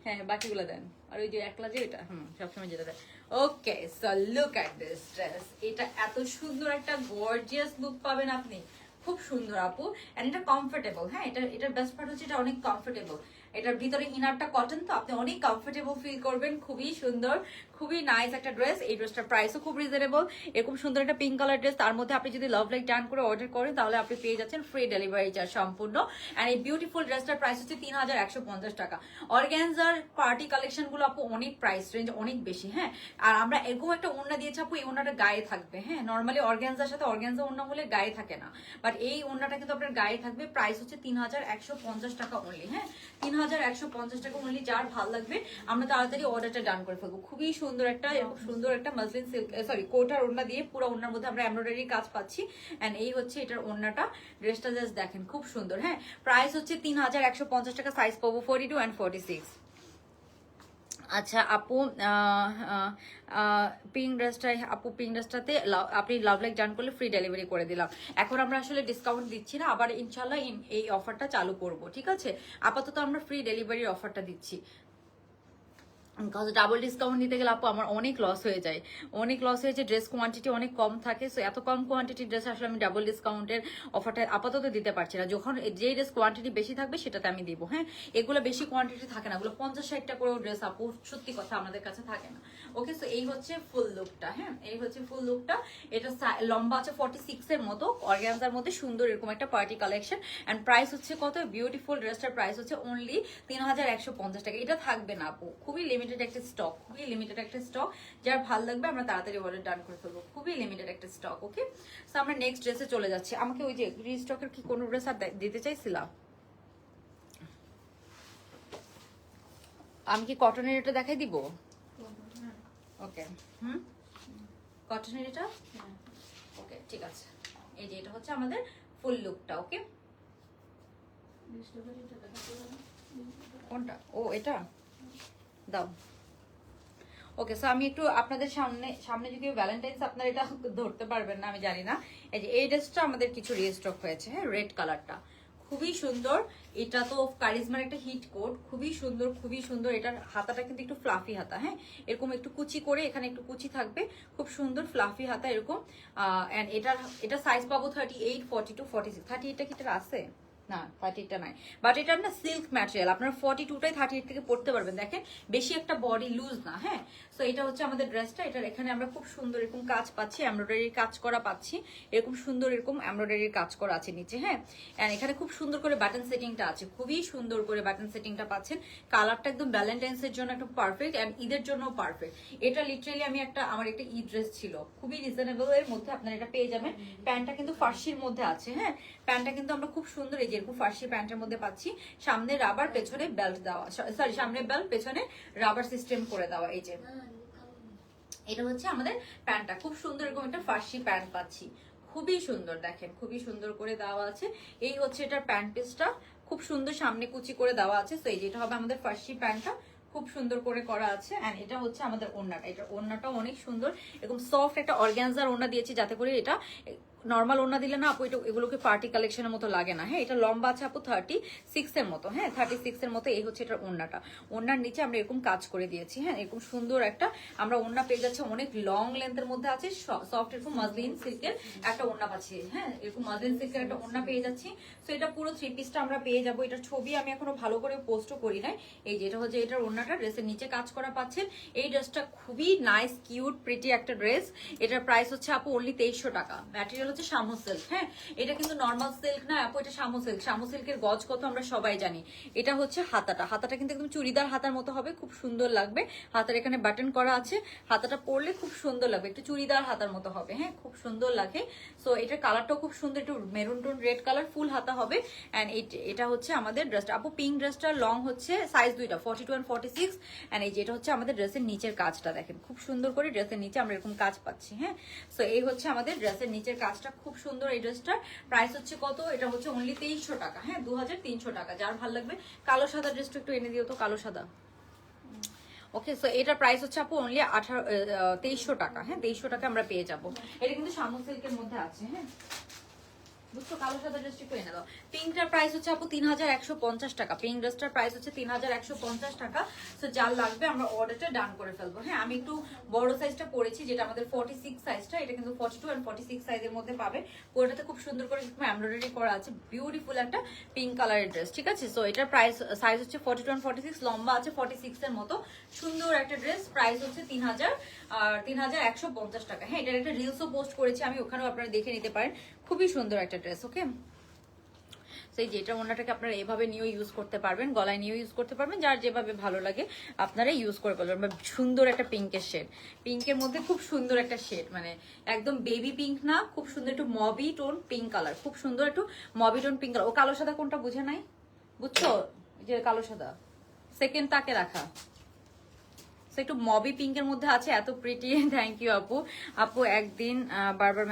হ্যাঁ, বাকিগুলো দেন। আর ওই যে একলা যে এটা সবসময় যেটা দেয়। Okay, so look at this dress. এটা এত সুন্দর একটা গর্জিয়াস লুক পাবেন আপনি, খুব সুন্দর আপু। এন্ড এটা কমফোর্টেবল। হ্যাঁ, এটার বেস্ট পার্ট হচ্ছে এটা অনেক কমফোর্টেবল। এটার ভিতরে ইনারটা কটন, তো আপনি অনেক কমফোর্টেবল ফিল করবেন। খুবই সুন্দর, খুবই নাইস একটা ড্রেস। এই ড্রেসটার প্রাইসও খুব রিজনেবল। এরকম সুন্দর একটা পিঙ্ক কালার ড্রেস, তার মধ্যে আপনি যদি লাভ লাইক টার্ন করে অর্ডার করেন তাহলে আপনি পেয়ে যাচ্ছেন ফ্রি ডেলিভারি চার্জ সম্পূর্ণ। এন্ড এই বিউটিফুল ড্রেসটার প্রাইস হচ্ছে 3150 টাকা। অর্গানজার পার্টি কালেকশন গুলো আপু অনেক প্রাইস রেঞ্জ অনেক বেশি। হ্যাঁ, আর আমরা এরকম একটা ওড়না দিয়েছি আপু, এই ওড়নাটা গায়ে থাকবে। হ্যাঁ, নর্মালি অর্গানজার সাথে অর্গানজা ওড়না হলে গায়ে থাকে না, বাট এই ওড়নাটা কিন্তু আপনার গায়ে থাকবে। প্রাইস হচ্ছে 3150 টাকা অনলি। হ্যাঁ, 3150 টাকা অনলি। যার ভালো লাগবে আমরা তাড়াতাড়ি অর্ডারটা ডান করে ফেলবো। খুবই সুন্দর একটা, এরকম সুন্দর একটা মাসলিন সিল্ক সরি কোটার ওড়না দিয়ে পুরো ওড়নার মধ্যে আমরা এমব্রয়ডারি কাজ পাচ্ছি। এন্ড এই হচ্ছে এটার ওড়নাটা। ড্রেসটা জাস্ট দেখেন, খুব সুন্দর। হ্যাঁ, প্রাইস হচ্ছে 3150 টাকা। সাইজ পাবো 42 and 46। আচ্ছা আপু, পিঙ্ক ড্রেসটাই আপু, পিঙ্ক ড্রেসটাতে আপনি লাভ লাইক ডান করলে ফ্রি ডেলিভারি করে দিলাম। এখন আমরা আসলে ডিসকাউন্ট দিচ্ছি না, আবার ইনশাল্লাহ এই অফারটা চালু করব, ঠিক আছে? আপাতত আমরা ফ্রি ডেলিভারির অফারটা দিচ্ছি। ডাবল ডিসকাউন্ট দিতে গেলে আপু আমার অনেক লস হয়ে যায়, অনেক লস হয়ে যায়। ড্রেস কোয়ান্টিটি অনেক কম থাকে, সো এত কম কোয়ান্টিটির ড্রেস আসলে আমি ডাবল ডিসকাউন্টের অফারটা আপাতত দিতে পারছি না। যখন যে ড্রেস কোয়ান্টিটি বেশি থাকবে সেটাতে আমি দিব। হ্যাঁ, এগুলো বেশি কোয়ান্টিটি থাকে না, এগুলো 50-60টা করেও ড্রেস আপু সত্যি কথা আমাদের কাছে থাকে না। ওকে, সো এই হচ্ছে ফুল লুকটা। হ্যাঁ, এই হচ্ছে ফুল লুকটা। এটা লম্বা আছে 46 এর মতো, অর্গানজার মধ্যে সুন্দর এরকম একটা পার্টি কালেকশন। এন্ড প্রাইস হচ্ছে কত? বিউটিফুল ড্রেসটার প্রাইস হচ্ছে অনলি 3150 টাকা। এটা থাকবে না আপু, খুবই লিমিটেড একটা স্টক, খুবই লিমিটেড একটা স্টক। যার ভালো লাগবে আমরা তাড়াতাড়ি অর্ডার ডান করে ফেলবো, খুবই লিমিটেড একটা স্টক। ওকে, সো আমরা নেক্সট ড্রেসে চলে যাচ্ছি। আমাকে ওই যে রিস্টকের কি কোনো ড্রেস আর দিতে চাইছিলাম? আমি কি কটনের এটা দেখাই দিব? ওকে, কটনের এটা। ওকে, ঠিক আছে। এই যে এটা হচ্ছে আমাদের ফুল লুকটা। ওকে, কোনটা? ও, এটা দাও। ওকে, সো আমি একটু আপনাদের সামনে যদি ভ্যালেন্টাইন্স আপনারা এটা ধরতে পারবেন না আমি জানি না। এই যে এই ড্রেসটা আমাদের কিছু রিস্টক হয়েছে। হ্যাঁ, রেড কালারটা খুবই সুন্দর। এটা তো কারিজমার একটা হিট কোট, খুবই সুন্দর, খুবই সুন্দর। এটার হাতাটা কিন্তু একটু ফ্লাফি হাতা। হ্যাঁ, এরকম একটু কুচি করে, এখানে একটু কুচি থাকবে, খুব সুন্দর ফ্লাফি হাতা এরকম। এন্ড এটা সাইজ পাবো 38, 42, 46। 38টা কি এটা আছে? না, 38টা নাই, বাট এটা না সিল্ক ম্যাটেরিয়াল। আপনারা 42টাই 38 থেকে পড়তে পারবেন। দেখেন, বেশি একটা বডি লুজ না। হ্যাঁ, সো এটা হচ্ছে আমাদের ড্রেসটা। এটার এখানে আমরা খুব সুন্দর এরকম কাজ পাচ্ছি, এমব্রয়ডারির কাজ করা পাচ্ছি, এরকম সুন্দর এরকম এমব্রয়ডারির কাজ করা আছে নিচে। হ্যাঁ, এন্ড এখানে খুব সুন্দর করে বাটন সেটিংটা আছে, খুবই সুন্দর করে বাটন সেটিংটা পাচ্ছেন। কালারটা একদম ভ্যালেন্টাইন্স এর জন্য একদম পারফেক্ট, এন্ড ঈদের জন্য পারফেক্ট। এটা লিটারালি আমি আমার একটা ঈদ ড্রেস ছিল, খুবই রিজনেবল এর মধ্যে আপনারা এটা পেয়ে যাবেন। প্যান্টটা কিন্তু ফার্সির মধ্যে আছে। হ্যাঁ, প্যান্টটা কিন্তু আমরা খুব সুন্দর এই যে এরকম ফার্সি প্যান্টের মধ্যে পাচ্ছি। সামনে রাবার, পেছনে বেল্ট দেওয়া, সরি সামনে বেল্ট, পেছনে রাবার সিস্টেম করে দেওয়া। এই যে এটা হচ্ছে আমাদের প্যান্টটা, খুব সুন্দর এরকম একটা ফার্সি প্যান্ট পাচ্ছি, খুবই সুন্দর। দেখেন, খুবই সুন্দর করে দেওয়া আছে। এই হচ্ছে এটার প্যান্ট পিসটা, খুব সুন্দর সামনে কুচি করে দেওয়া আছে। তো এই যে এটা হবে আমাদের ফার্সি প্যান্টটা, খুব সুন্দর করে করা আছে। এন্ড এটা হচ্ছে আমাদের ওড়নাটা। এটা ওড়নাটাও অনেক সুন্দর, এরকম সফট একটা অর্গানজার ওড়না দিয়েছি, যাতে করে এটা নর্মাল ওড়না দিলে না আপু এগুলোকে পার্টি কালেকশনের মতো লাগে না। হ্যাঁ, এটা লম্বা আছে আপু 36 এর মতো। হ্যাঁ, 36 এর মতো। এই হচ্ছে এটার ওড়নাটা। ওড়নার নিচে আমরা এরকম কাজ করে দিয়েছি। হ্যাঁ, এরকম সুন্দর একটা আমরা ওড়না পেয়ে যাচ্ছি, অনেক লং লেন্থের মধ্যে আছে, সফট এরকম মাসলিন সিল্কের একটা ওড়না পাচ্ছি। হ্যাঁ, এরকম মাসলিন সিল্কের একটা ওড়না পেয়ে যাচ্ছি। তো এটা পুরো 3 পিসটা আমরা পেয়ে যাবো। এটার ছবি আমি এখনো ভালো করে পোস্টও করি নাই। এই যে এটা হচ্ছে এটার ওড়নাটা, ড্রেসের নিচে কাজ করা পাচ্ছেন। এই ড্রেসটা খুবই নাইস, কিউট, প্রিটি একটা ড্রেস। এটার প্রাইস হচ্ছে আপু অনলি 2300 টাকা। ম্যাটেরিয়াল হচ্ছে শামু সিল্ক। হ্যাঁ, এটা কিন্তু নর্মাল সিল্ক না আপু, এটা শামু সিল্ক। শামু সিল্কের গজ কত আমরা সবাই জানি। এটা হচ্ছে হাতাটা কিন্তু একদম চুড়িদার হাতার মতো হবে, খুব সুন্দর লাগবে। হাতার এখানে বাটন করা আছে, হাতাটা পরলে খুব সুন্দর লাগবে, একটু চুড়িদার হাতার মতো হবে। হ্যাঁ, খুব সুন্দর লাগে। সো এটার কালারটাও খুব সুন্দর, একটু মেরুন টোন রেড কালার, ফুল হাতা হবে। এন্ড এটা হচ্ছে আমাদের ড্রেসটা আপু। পিঙ্ক ড্রেসটা লং হচ্ছে সাইজ 2টা, 42 and 46। এন্ড এই যে এটা হচ্ছে আমাদের ড্রেসের নিচের কাজটা। দেখেন, খুব সুন্দর করে ড্রেসের নিচে আমরা এরকম কাজ পাচ্ছি। হ্যাঁ, সো এই হচ্ছে আমাদের ড্রেসের নিচের কাজটা। কাজটা খুব সুন্দর। এই ড্রেসটার প্রাইস হচ্ছে কত, এটা হচ্ছে অনলি 2300 টাকা, হ্যাঁ 2300 টাকা। যার ভালো লাগবে কালো সাদা ড্রেসটা একটু এনে দিও তো, কালো সাদা। ওকে, সো এটার প্রাইস হচ্ছে আপু অনলি 2300 টাকা, হ্যাঁ 2300 টাকা আমরা পেয়ে যাবো। এটা কিন্তু শামু সিল্কের মধ্যে আছে, হ্যাঁ বুঝছো। কালো সাদা ড্রেসটা একটু এনে দাও। পিঙ্কটার প্রাইস হচ্ছে আপু 3150 টাকা। পিঙ্ক ড্রেসটার প্রাইস হচ্ছে 3150 টাকা। সো যার লাগবে আমরা অর্ডারটা ডান করে ফেলবো। হ্যাঁ আমি একটু বড় সাইজটা পরেছি, যেটা আমাদের 46 সাইজটা, এটা কিন্তু 42 এন্ড 46 সাইজের মধ্যে পাবে। পুরোটাতে খুব সুন্দর করে এমব্রয়ডারি করা আছে, বিউটিফুল একটা পিঙ্ক কালারের ড্রেস, ঠিক আছে। সো এটার প্রাইস সাইজ হচ্ছে 42 এন্ড 46, লম্বা আছে 46 এর মতো, সুন্দর একটা ড্রেস। প্রাইস হচ্ছে 3150 টাকা। হ্যাঁ এটার একটা রিলসও পোস্ট করেছি আমি, ওখানেও আপনারা দেখে নিতে পারেন। খুবই সুন্দর একটা ড্রেস। ওকে, সেই যেটা ওনাটাকে আপনারা এভাবে নিয়েও ইউজ করতে পারবেন, গলায় নিয়েও ইউজ করতে পারবেন, যার যেভাবে ভালো লাগে আপনারা ইউজ করে পারবেন। সুন্দর একটা পিঙ্কের শেড, পিঙ্কের মধ্যে খুব সুন্দর একটা শেড, মানে একদম বেবি পিঙ্ক না, খুব সুন্দর একটু মবি টোন পিঙ্ক কালার, খুব সুন্দর একটু মবি টোন পিঙ্ক কালার। ও কালো সাদা কোনটা বুঝে নাই, বুঝছো, যে কালো সাদা সেকেন্ড তাকে রাখা, একটু মবি পিঙ্কের মধ্যে আছে, এত প্রিটি। থ্যাংক ইউ আপু। আপু একদিন বারবার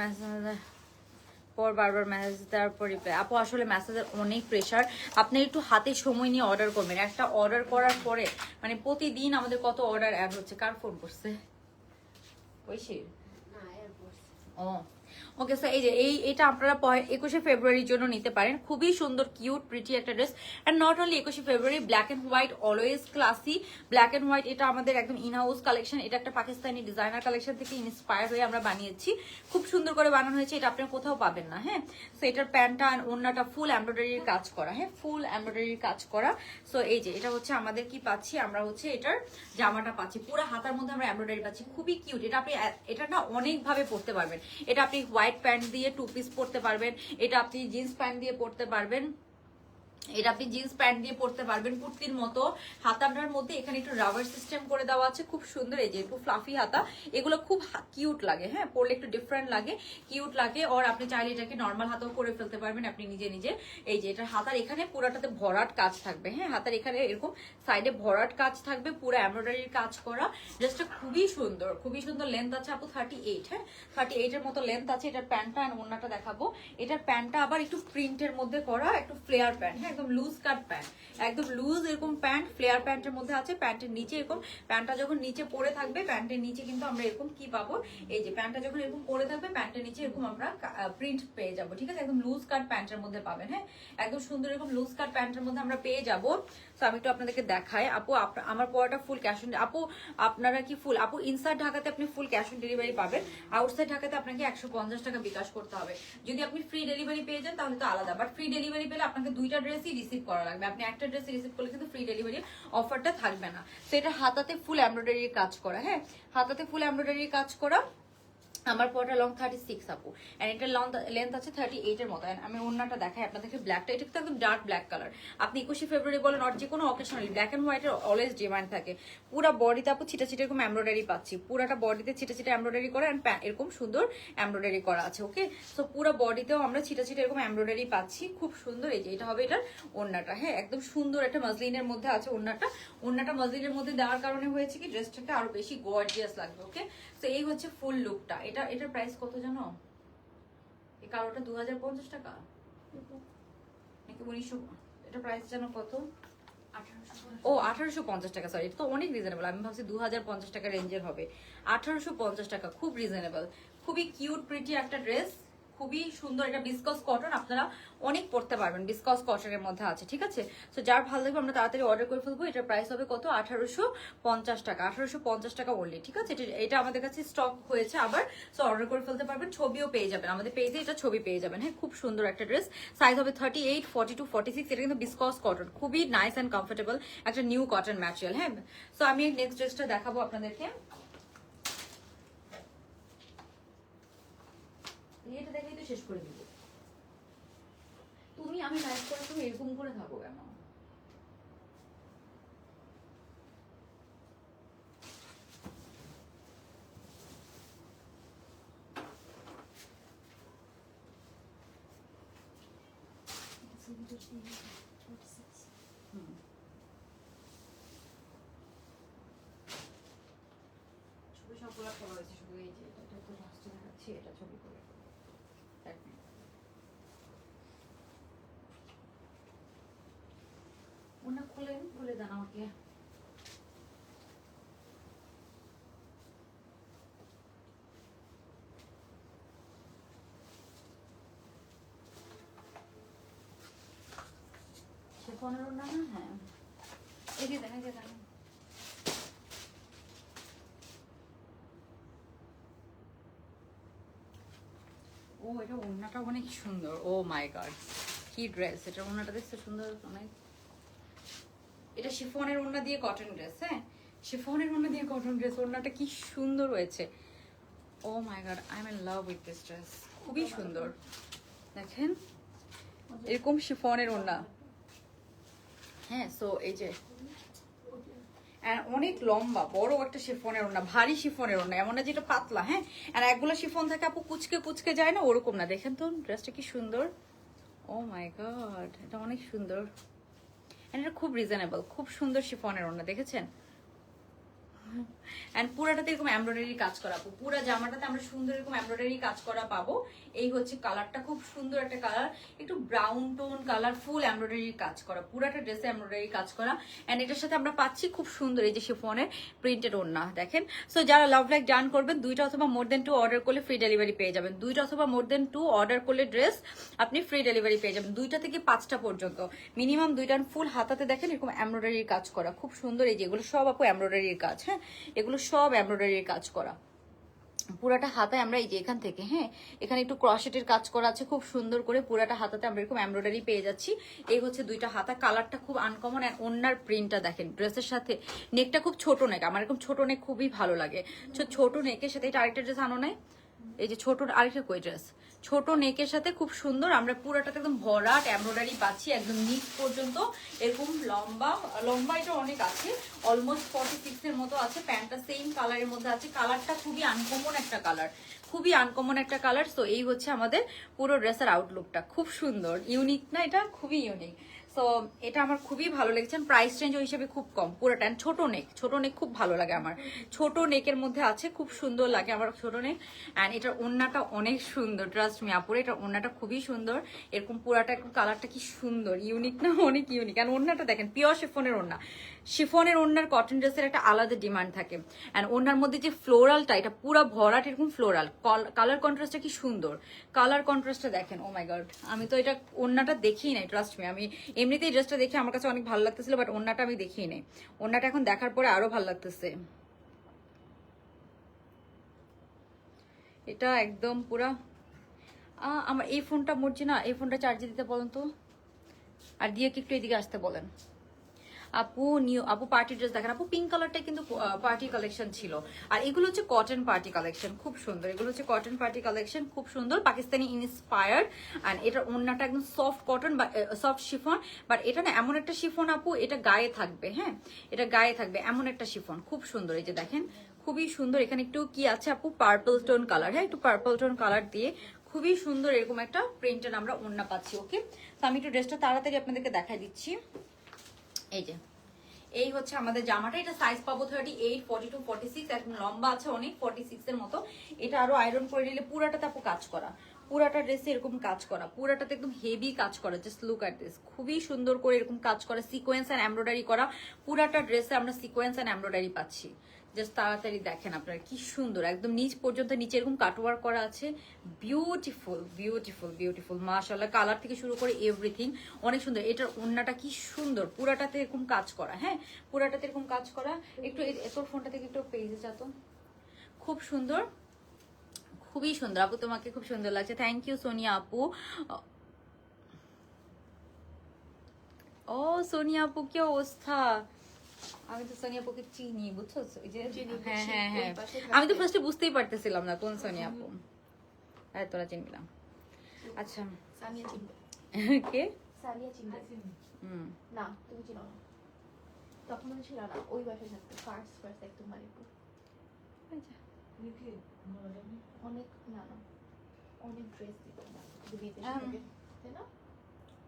মেসেজ দেওয়ার পর রিপ্লাই। আপু আসলে মেসেজের অনেক প্রেশার, আপনি একটু হাতে সময় নিয়ে অর্ডার করবেন। একটা অর্ডার করার পরে মানে প্রতিদিন আমাদের কত অর্ডার অ্যাড হচ্ছে। কার ফোন করছে ঐশীর? ও ওকে, সো এই যে এটা আপনারা 21শে ফেব্রুয়ারির জন্য নিতে পারেন। খুবই সুন্দর কিউট প্রিটি একটা ড্রেস। অ্যান্ড নট অনলি 21শে ফেব্রুয়ারি, black and white always classy. Black and white এটা আমাদের একদম ইন হাউস কালেকশন, এটা একটা পাকিস্তানি ডিজাইনার কালেকশন থেকে ইন্সপায়ার হয়ে আমরা বানিয়েছি। খুব সুন্দর করে বানানো হয়েছে, এটা আপনারা কোথাও পাবেন না। হ্যাঁ, সো এটার প্যান্টটা আর ওড়নাটা ফুল এমব্রয়ডারির কাজ করা, হ্যাঁ ফুল এমব্রয়ডারির কাজ করা। সো এই যে এটা হচ্ছে আমাদের কি পাচ্ছি আমরা, হচ্ছে এটার জামাটা পাচ্ছি, পুরো হাতার মধ্যে আমরা এমব্রয়ডারি পাচ্ছি, খুবই কিউট। এটা আপনি এটা না অনেক ভাবে পরতে পারবেন। এটা আপনি হোয়াইট প্যান্ট দিয়ে 2 পিস পরতে পারবেন, এটা আপনি জিন্স প্যান্ট দিয়ে পরতে পারবেন, এটা আপনি জিন্স প্যান্ট দিয়ে পরতে পারবেন কুর্তির মতো। হাতাটার মধ্যে এখানে একটু রাবার সিস্টেম করে দেওয়া আছে, খুব সুন্দর। এই যে একটু ফ্লাফি হাতা, এগুলো খুব কিউট লাগে, হ্যাঁ পরলে একটু ডিফারেন্ট লাগে, কিউট লাগে। আর আপনি চাইলে এটাকে নর্মাল হাতাও করে ফেলতে পারবেন আপনি নিজে নিজে। এই যে এটার হাতার এখানে পুরাটাতে ভরাট কাজ থাকবে, হ্যাঁ হাতার এখানে এরকম সাইডে ভরাট কাজ থাকবে, পুরো এমব্রয়ডারির কাজ করা। ড্রেসটা খুবই সুন্দর, খুবই সুন্দর। লেন্থ আছে আপু 38, হ্যাঁ 38 এর মতো লেন্থ আছে। এটার প্যান্টটা আর ওড়নাটা দেখাবো। এটার প্যান্টটা আবার একটু প্রিন্টের মধ্যে করা, একটু ফ্লেয়ার প্যান্ট, হ্যাঁ একদম লুজ কাট প্যান্ট, একদম লুজ এরকম প্যান্ট ফ্লেয়ার প্যান্টের মধ্যে আছে। প্যান্টের নিচে এরকম, প্যান্টটা যখন নিচে পড়ে থাকবে প্যান্টের নিচে কিন্তু আমরা এরকম কি পাবো, এই যে প্যান্টটা যখন এরকম পড়ে থাকবে প্যান্টের নিচে এরকম আমরা প্রিন্ট পেয়ে যাবো, ঠিক আছে। একদম লুজ কাট প্যান্টের মধ্যে পাবেন, হ্যাঁ একদম সুন্দর এরকম লুজ কাট প্যান্টের মধ্যে আমরা পেয়ে যাবো। তো আমি একটু আপনাদেরকে দেখাই। আপু আমার পড়াটা ফুল ক্যাশ অন, আপু আপনারা কি ফুল, আপু ইনসাইড ঢাকাতে আপনি ফুল ক্যাশ অন ডেলিভারি পাবেন, আউটসাইড ঢাকাতে আপনাকে 150 টাকা বিকাশ করতে হবে। যদি আপনি ফ্রি ডেলিভারি পেয়ে যান তাহলে তো আলাদা, বাট ফ্রি ডেলিভারি পেলে আপনাকে দুইটা ড্রেসই রিসিভ করা লাগবে। আপনি একটা ড্রেস রিসিভ করলে কিন্তু ফ্রি ডেলিভারি অফারটা থাকবে না। তো এটা হাতাতে ফুল এমব্রয়ডারির কাজ করা, হ্যাঁ হাতাতে ফুল এমব্রয়ডারির কাজ করা। আমার পরটা লং 36 আপু, এন্ড এটার লেন্থ আছে 38 এর মতো। আমি ওড়নাটা দেখাই আপনাদেরকে, ব্ল্যাকটা এটা কিন্তু একদম ডার্ক ব্ল্যাক কালার। আপনি 21শে ফেব্রুয়ারি বলেন আর যে কোনো অকেশনালি ব্ল্যাক এন্ড হোয়াইটের অলওয়েজ ডিমান্ড থাকে। পুরো বডিতে আপু ছিটা ছিটা এরকম এমব্রয়ডারি পাচ্ছি, পুরাটা বডিতে ছিটা ছিটা এমব্রয়ডারি করা, এন্ড এরকম সুন্দর এমব্রয়ডারি করা আছে। ওকে, সো পুরো বডিতেও আমরা ছিটা ছিটা এরকম এমব্রয়ডারি পাচ্ছি, খুব সুন্দর। এই যে এটা হবে এটার ওড়নাটা, হ্যাঁ একদম সুন্দর একটা মসলিনের মধ্যে আছে ওড়নাটা। ওড়নাটা মসলিনের মধ্যে দেওয়ার কারণে হয়েছে কি ড্রেসটাকে আরো বেশি গর্জিয়াস লাগবে। ওকে, তো এই হচ্ছে ফুল লুকটা। এটার প্রাইস কত জানো, এই কালোটা 2050 টাকা নাকি 1900, এটা প্রাইস জানো কত? ও 1850 টাকা, সরি এটা তো অনেক রিজনেবল। আমি ভাবছি 2050 টাকা রেঞ্জের হবে। 1850 টাকা, খুব রিজনেবল, খুবই কিউট প্রিটি একটা ড্রেস, খুবই সুন্দর। এটা বিসকস কটন, আপনারা অনেক পড়তে পারবেন, বিসকস কটনের মধ্যে আছে, ঠিক আছে। তো যার ভালো লাগবে আমরা তাড়াতাড়ি অর্ডার করে ফেলবো। এটার প্রাইস হবে কত, 1850 টাকা, 1850 টাকা অনলি, ঠিক আছে। এটা আমাদের কাছে স্টক হয়েছে আবার, সো অর্ডার করে ফেলতে পারবেন। ছবিও পেয়ে যাবেন আমাদের পেজে, এটা ছবি পেয়ে যাবেন, হ্যাঁ খুব সুন্দর একটা ড্রেস। সাইজ হবে 38, 42, 46। এটা কিন্তু বিসকস কটন, খুবই নাইস অ্যান্ড কমফোর্টেবল একটা নিউ কটন ম্যাটেরিয়াল, হ্যাঁ। সো আমি নেক্সট ড্রেসটা দেখাবো আপনাদেরকে। এটা দেখেই তো শেষ করে দিব তুমি। আমি লাইভ করার সময় এরকম করে থাকো কেন? ছবি সবগুলো করা হয়েছে, শুধু এই যে এটা তো লাস্টে দেখাচ্ছি, এটা ছবি করে খুলে দেন আমাকে। শিফনের ওড়না না? হ্যাঁ, এই যে দেন, এই যে দেন। ও এটা ওড়নাটা অনেক সুন্দর। ও মাই গড, কি ড্রেস এটা! ওড়নাটা দেখতে সুন্দর অনেক। এটা শিফনের ওড়না দিয়ে কটন ড্রেস। হ্যাঁ, শিফনের ওড়না দিয়ে কটন ড্রেস। ওড়নাটা কি সুন্দর হয়েছে! Oh my god, I am in love with this dress. খুবই সুন্দর দেখেন, এরকম শিফনের ওড়না। হ্যাঁ, সো এই যে অনেক লম্বা বড় একটা শিফনের ওড়না, ভারী শিফনের ওড়না, এমন না যেটা পাতলা। হ্যাঁ, আর একগুলো শিফন থাকে আপু কুচকে কুচকে যায় না, ওরকম না। দেখেন তো ড্রেসটা কি সুন্দর! ও মাই গড, এটা অনেক সুন্দর। এটা খুব রিজনেবল, খুব সুন্দর শিফনের ওড়না, দেখেছেন? এন্ড পুরাটাতে এরকম এমব্রয়ডারি কাজ করা, পুরো জামাটাতে আমরা সুন্দর এরকম এমব্রয়ডারি কাজ করা পাবো। এই হচ্ছে কালারটা, খুব সুন্দর একটা কালার, একটু ব্রাউন টোন কালার, ফুল এমব্রয়ডারি কাজ করা, পুরাটা ড্রেসে এমব্রয়ডারি কাজ করা। এন্ড এটার সাথে আমরা পাচ্ছি খুব সুন্দর এই যে শিফনের প্রিন্টেড ওড়না, দেখেন। সো যারা লাভ লাইক ডান করবেন, 2টা অথবা মোর দেন 2 অর্ডার করলে ফ্রি ডেলিভারি পেয়ে যাবেন। 2টা অথবা মোর দেন 2 অর্ডার করলে ড্রেস আপনি ফ্রি ডেলিভারি পেয়ে যাবেন। 2টা থেকে 5টা পর্যন্ত মিনিমাম 2টা। ফুল হাতাতে দেখেন এরকম এমব্রয়ডারির কাজ করা, খুব সুন্দর। এই যে এগুলো সব আপু এমব্রয়ডারির কাজ। হ্যাঁ, এগুলো সব এমব্রয়ডারির কাজ করা। পুরাটা হাতায় আমরা এই যে এখান থেকে, হ্যাঁ, এখানে একটু ক্রশেটের কাজ করা আছে খুব সুন্দর করে। পুরাটা হাতাতে আমরা এরকম এমব্রয়ডারি পেয়ে যাচ্ছি। এই হচ্ছে 2টা হাতা। কালারটা খুব আনকমন। আর ওড়নার প্রিন্টটা দেখেন ড্রেসের সাথে। নেকটা খুব ছোট নেক, আমার এরকম ছোট নেক খুবই ভালো লাগে। ছোট নেকের সাথে এটা আরেকটা ড্রেস আনো নাই, এই যে ছোট আরেকটা কই ড্রেস, ছোট নেকের সাথে খুব সুন্দর আমরা পুরাটাতে একদম ভরাট এমব্রয়ডারি পাচ্ছি একদম নিচ পর্যন্ত। এরকম লম্বা লম্বা এটা অনেক আছে, অলমোস্ট 46 এর মতো আছে। প্যান্টটা সেম কালারের মধ্যে আছে। কালারটা খুবই আনকমন একটা কালার, খুবই আনকমন একটা কালার। সো এই হচ্ছে আমাদের পুরো ড্রেসের আউটলুকটা, খুব সুন্দর, ইউনিক না? এটা খুবই ইউনিক। সো এটা আমার খুবই ভালো লেগেছে। প্রাইস রেঞ্জ ওই হিসেবে খুব কম। পুরোটা ছোট নেক, ছোট নেক খুব ভালো লাগে আমার। ছোট নেকের মধ্যে আছে, খুব সুন্দর লাগে আমার ছোট নেক। অ্যান্ড এটার ওড়নাটা অনেক সুন্দর, ট্রাস্ট মি আপুরে, এটার ওড়নাটা খুবই সুন্দর। এরকম পুরাটা একটু কালারটা কি সুন্দর, ইউনিক না? অনেক ইউনিক। অ্যান্ড ওড়নাটা দেখেন, পিওর শিফনের ওড়না। শিফনের ওড়নার কটন ড্রেসের একটা আলাদা ডিমান্ড থাকে। অ্যান্ড ওড়নার মধ্যে যে ফ্লোরালটা, এটা পুরো ভরাট এরকম ফ্লোরাল। কালার কন্ট্রাস্টটা কি সুন্দর, কালার কন্ট্রাস্টটা দেখেন। ও মাই গড, আমি তো এটা ওড়নাটা দেখিই নাই, ট্রাস্ট মি। আমি এমনিতেই ড্রেসটা দেখে আমার কাছে অনেক ভালো লাগতেছিল, বাট ওড়নাটা আমি দেখিই নাই। ওড়নাটা এখন দেখার পরে আরো ভালো লাগতেছে। এটা একদম পুরা আমার এই ফোনটা মরছি না, এই ফোনটা চার্জে দিতে বলেন তো। আর দিয়ে কি একটু এদিকে আসতে বলেন। আপু আপু পার্টি ড্রেস দেখেন। আপু পিঙ্ক কালারটা কিন্তু পার্টি কালেকশন ছিল। আর এগুলো হচ্ছে কটন পার্টি কালেকশন, খুব সুন্দর। এগুলো হচ্ছে কটন পার্টি কালেকশন, খুব সুন্দর, পাকিস্তানি ইন্সপায়ার্ড। আর এটার ওড়নাটা একদম সফট কটন বা সফট শিফন। বাট এটা না এমন একটা শিফন আপু, এটা গায়ে থাকবে। হ্যাঁ, এটা গায়ে থাকবে এমন একটা শিফন, খুব সুন্দর। এই যে দেখেন, খুবই সুন্দর। এখানে একটু কি আছে আপু, পার্পল টোন কালার। হ্যাঁ, একটু পার্পল টোন কালার দিয়ে খুবই সুন্দর এরকম একটা প্রিন্টের আমরা ওড়না পাচ্ছি। ওকে, তো আমি একটু ড্রেসটা তাড়াতাড়ি আপনাদেরকে দেখাই দিচ্ছি। এই যে এই হচ্ছে আমাদের জামাটা। এটা সাইজ পাবো 38, 42, 46, এখন লম্বা আছে অনেক, 46 এর মতো। এটা আরো আয়রন করে নিলে পুরাটাতে আপু কাজ করা, পুরাটা ড্রেসে এরকম কাজ করা, পুরাটাতে একদম হেভি কাজ করা। জাস্ট লুক এট দিস, খুবই সুন্দর করে এরকম কাজ করা, সিকোয়েন্স এন্ড এমব্রয়ডারি করা। পুরাটা ড্রেসে আমরা সিকোয়েন্স এন্ড এমব্রয়ডারি পাচ্ছি। জাস্ট তাড়াতাড়ি দেখেন আপনারা কি সুন্দর, একদম নিচ পর্যন্ত নিচে এরকম কাটওয়ার্ক করা আছে। বিউটিফুল বিউটিফুল বিউটিফুল, মাশাআল্লাহ। কালার থেকে শুরু করে এভরিথিং অনেক সুন্দর। এটার ওড়নাটা কি সুন্দর, পুরাটাতে এরকম কাজ করা। হ্যাঁ, পুরাটাতে এরকম কাজ করা। একটু তোর ফোনটা থেকে একটু পেজে যা তো, খুব সুন্দর, খুবই সুন্দর। আপু তোমাকে খুব সুন্দর লাগছে, থ্যাংক ইউ সোনিয়া আপু। ও সোনিয়া আপু, কি অবস্থা? আমি তো সোনিয়া আপুকে চিনি, বুঝছো? হ্যাঁ হ্যাঁ হ্যাঁ, আমি তো ফার্স্টে বুঝতেই পারতেছিলাম না কোন সোনিয়া আপু। আরে তোরা চিনলাম। আচ্ছা, সানিয়া চিনবে। কে? সানিয়া চিনবে। না, তুমি চিনো না। তখন আমি ছিল না, ওই বাসায় থাকতো। ফার্স্ট একদম মালিকপুর। অনেক না না, অনেক ড্রেস দিত না বিদেশে থেকে, তাই না?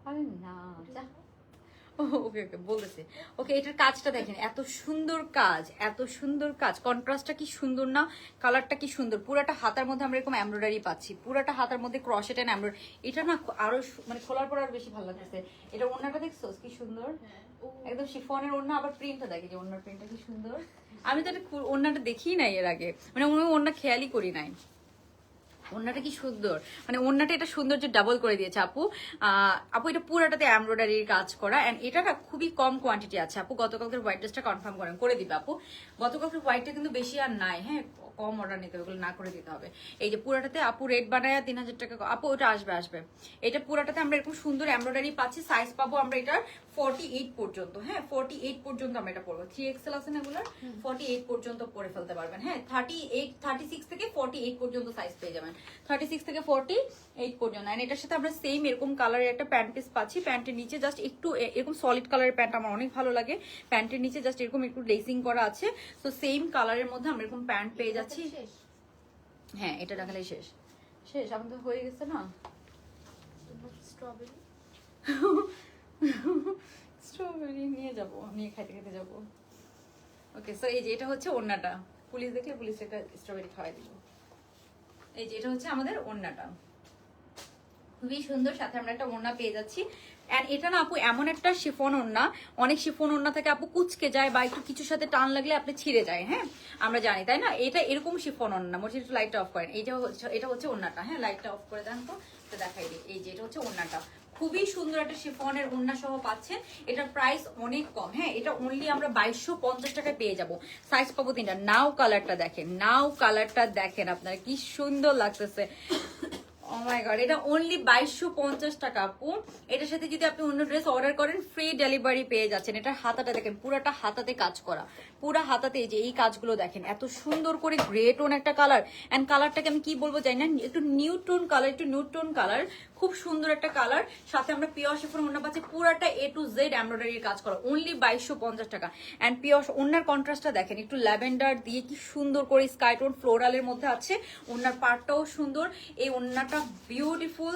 আরে না, ওকে ওকে বলতেছি। ওকে, এটার কাজটা দেখেন, এত সুন্দর কাজ, এত সুন্দর কাজ। কন্ট্রাস্টটা কি সুন্দর না? কালারটা কি সুন্দর। পুরাটা হাতার মধ্যে আমরা এরকম এমব্রয়ডারি পাচ্ছি, পুরাটা হাতার মধ্যে ক্রশেট এন্ড এমব্রয়ডারি। এটা না আরো মানে খোলার পর আরো বেশি ভালো লাগতেছে। এটা ওড়নাটা দেখছো কি সুন্দর, ও একদম শিফনের ওড়না, আবার প্রিন্টটা দেখে যে ওড়নার প্রিন্টটা কি সুন্দর। আমি তো এটা ওড়নাটা দেখিই নাই এর আগে, মানে ওড়না খেয়ালই করি নাই। ওড়নাটা কি সুন্দর, মানে ওড়নাটা এটা সৌন্দর্য ডাবল করে দিয়েছে আপু। আপু এটা পুরাটাতে এমব্রয়ডারির কাজ করা, এন্ড এটা না খুবই কম কোয়ান্টিটি আছে আপু। গতকালকের হোয়াইট ড্রেসটা কনফার্ম করে দিবে আপু। গতকালকের হোয়াইটটা কিন্তু বেশি আর নাই, হ্যাঁ কম অর্ডার নিতে হবে, ওগুলো না করে দিতে হবে। এই যে পুরাটাতে আপু রেট বানায় 3000 টাকা আপু, ওটা আসবে। এটা পুরাটাতে আমরা এরকম সুন্দর এমব্রয়ডারি পাচ্ছি। সাইজ পাবো আমরা এটার 48 পর্যন্ত, হ্যাঁ 48 পর্যন্ত আমরা এটা পরবো। 3XL আছে না এগুলোর, 48 পর্যন্ত পরে ফেলতে পারবেন। হ্যাঁ 36 থেকে 48 পর্যন্ত সাইজ পেয়ে যাবেন, 36 থেকে 48 পর্যন্ত। এন্ড এটার সাথে আমরা সেম এরকম কালারের একটা প্যান্ট পিস পাচ্ছি। প্যান্টের নিচে জাস্ট একটু এরকম সলিড কালারের প্যান্ট আমার অনেক ভালো লাগে। প্যান্টের নিচে জাস্ট এরকম একটু লেসিং করা আছে। তো সেম কালারের মধ্যে আমরা এরকম প্যান্ট পেয়ে যাচ্ছি। শেষ হ্যাঁ এটা দেখালেই শেষ এখন তো হয়ে গেছে না। স্ট্রবেরি স্ট্রবেরি নিয়ে যাবো, নিয়ে খাইতে যাবো। ওকে সো এই যে এটা হচ্ছে ওড়নাটা, পুলিশ দেখলে পুলিশ একটা স্ট্রবেরি খাওয়াই দিব। এই যে এটা হচ্ছে আমাদের ওড়নাটা, খুবই সুন্দর। সাথে আমরা একটা ওড়না পেয়ে যাচ্ছি। এন্ড এটা না আপু এমন একটা শিফন ওড়না, অনেক শিফন ওড়না থেকে আপু কুচকে যায় বা একটু কিছুর সাথে টান লাগলে আপনি ছিঁড়ে যায়, হ্যাঁ আমরা জানি তাই না। এটা এরকম শিফন ওড়না। মোট একটু লাইটটা অফ করেন। এটা হচ্ছে ওড়নাটা, হ্যাঁ লাইটটা অফ করে দেন তো দেখাই দিই। এই যে এটা হচ্ছে ওড়নাটা, খুবই সুন্দর একটা শিফনের ওড়না সহ পাচ্ছেন। এটার প্রাইস অনেক কম, হ্যাঁ এটা অনলি আমরা 2250 টাকায় পেয়ে যাবো। সাইজ পাবো 3টা। নাও কালারটা দেখেন, আপনার কি সুন্দর লাগতেছে। ও মাই গড, এটা অনলি 2250 টাকা আপু। এটার সাথে যদি আপনি অন্য ড্রেস অর্ডার করেন ফ্রি ডেলিভারি পেয়ে যাচ্ছেন। এটার হাতাটা দেখেন, পুরাটা হাতাতে কাজ করা, পুরা হাতাতে এই যে এই কাজগুলো দেখেন, এত সুন্দর করে গ্রে টোন একটা কালার। এন্ড কালারটাকে আমি কি বলবো জানি না, একটু নিউট্রন কালার, খুব সুন্দর একটা কালার। সাথে আমরা পিওর শিফন ওড়না পাচ্ছি, পুরাটা A to Z এমব্রয়ডারির কাজ করা, অনলি 2250 টাকা। এন্ড পিওর ওড়নার কন্ট্রাস্টটা দেখেন, একটু ল্যাভেন্ডার দিয়ে কি সুন্দর করে স্কাই টোন ফ্লোরালের মধ্যে আছে। ওড়নার পার্টটাও সুন্দর, এই ওড়নাটা বিউটিফুল,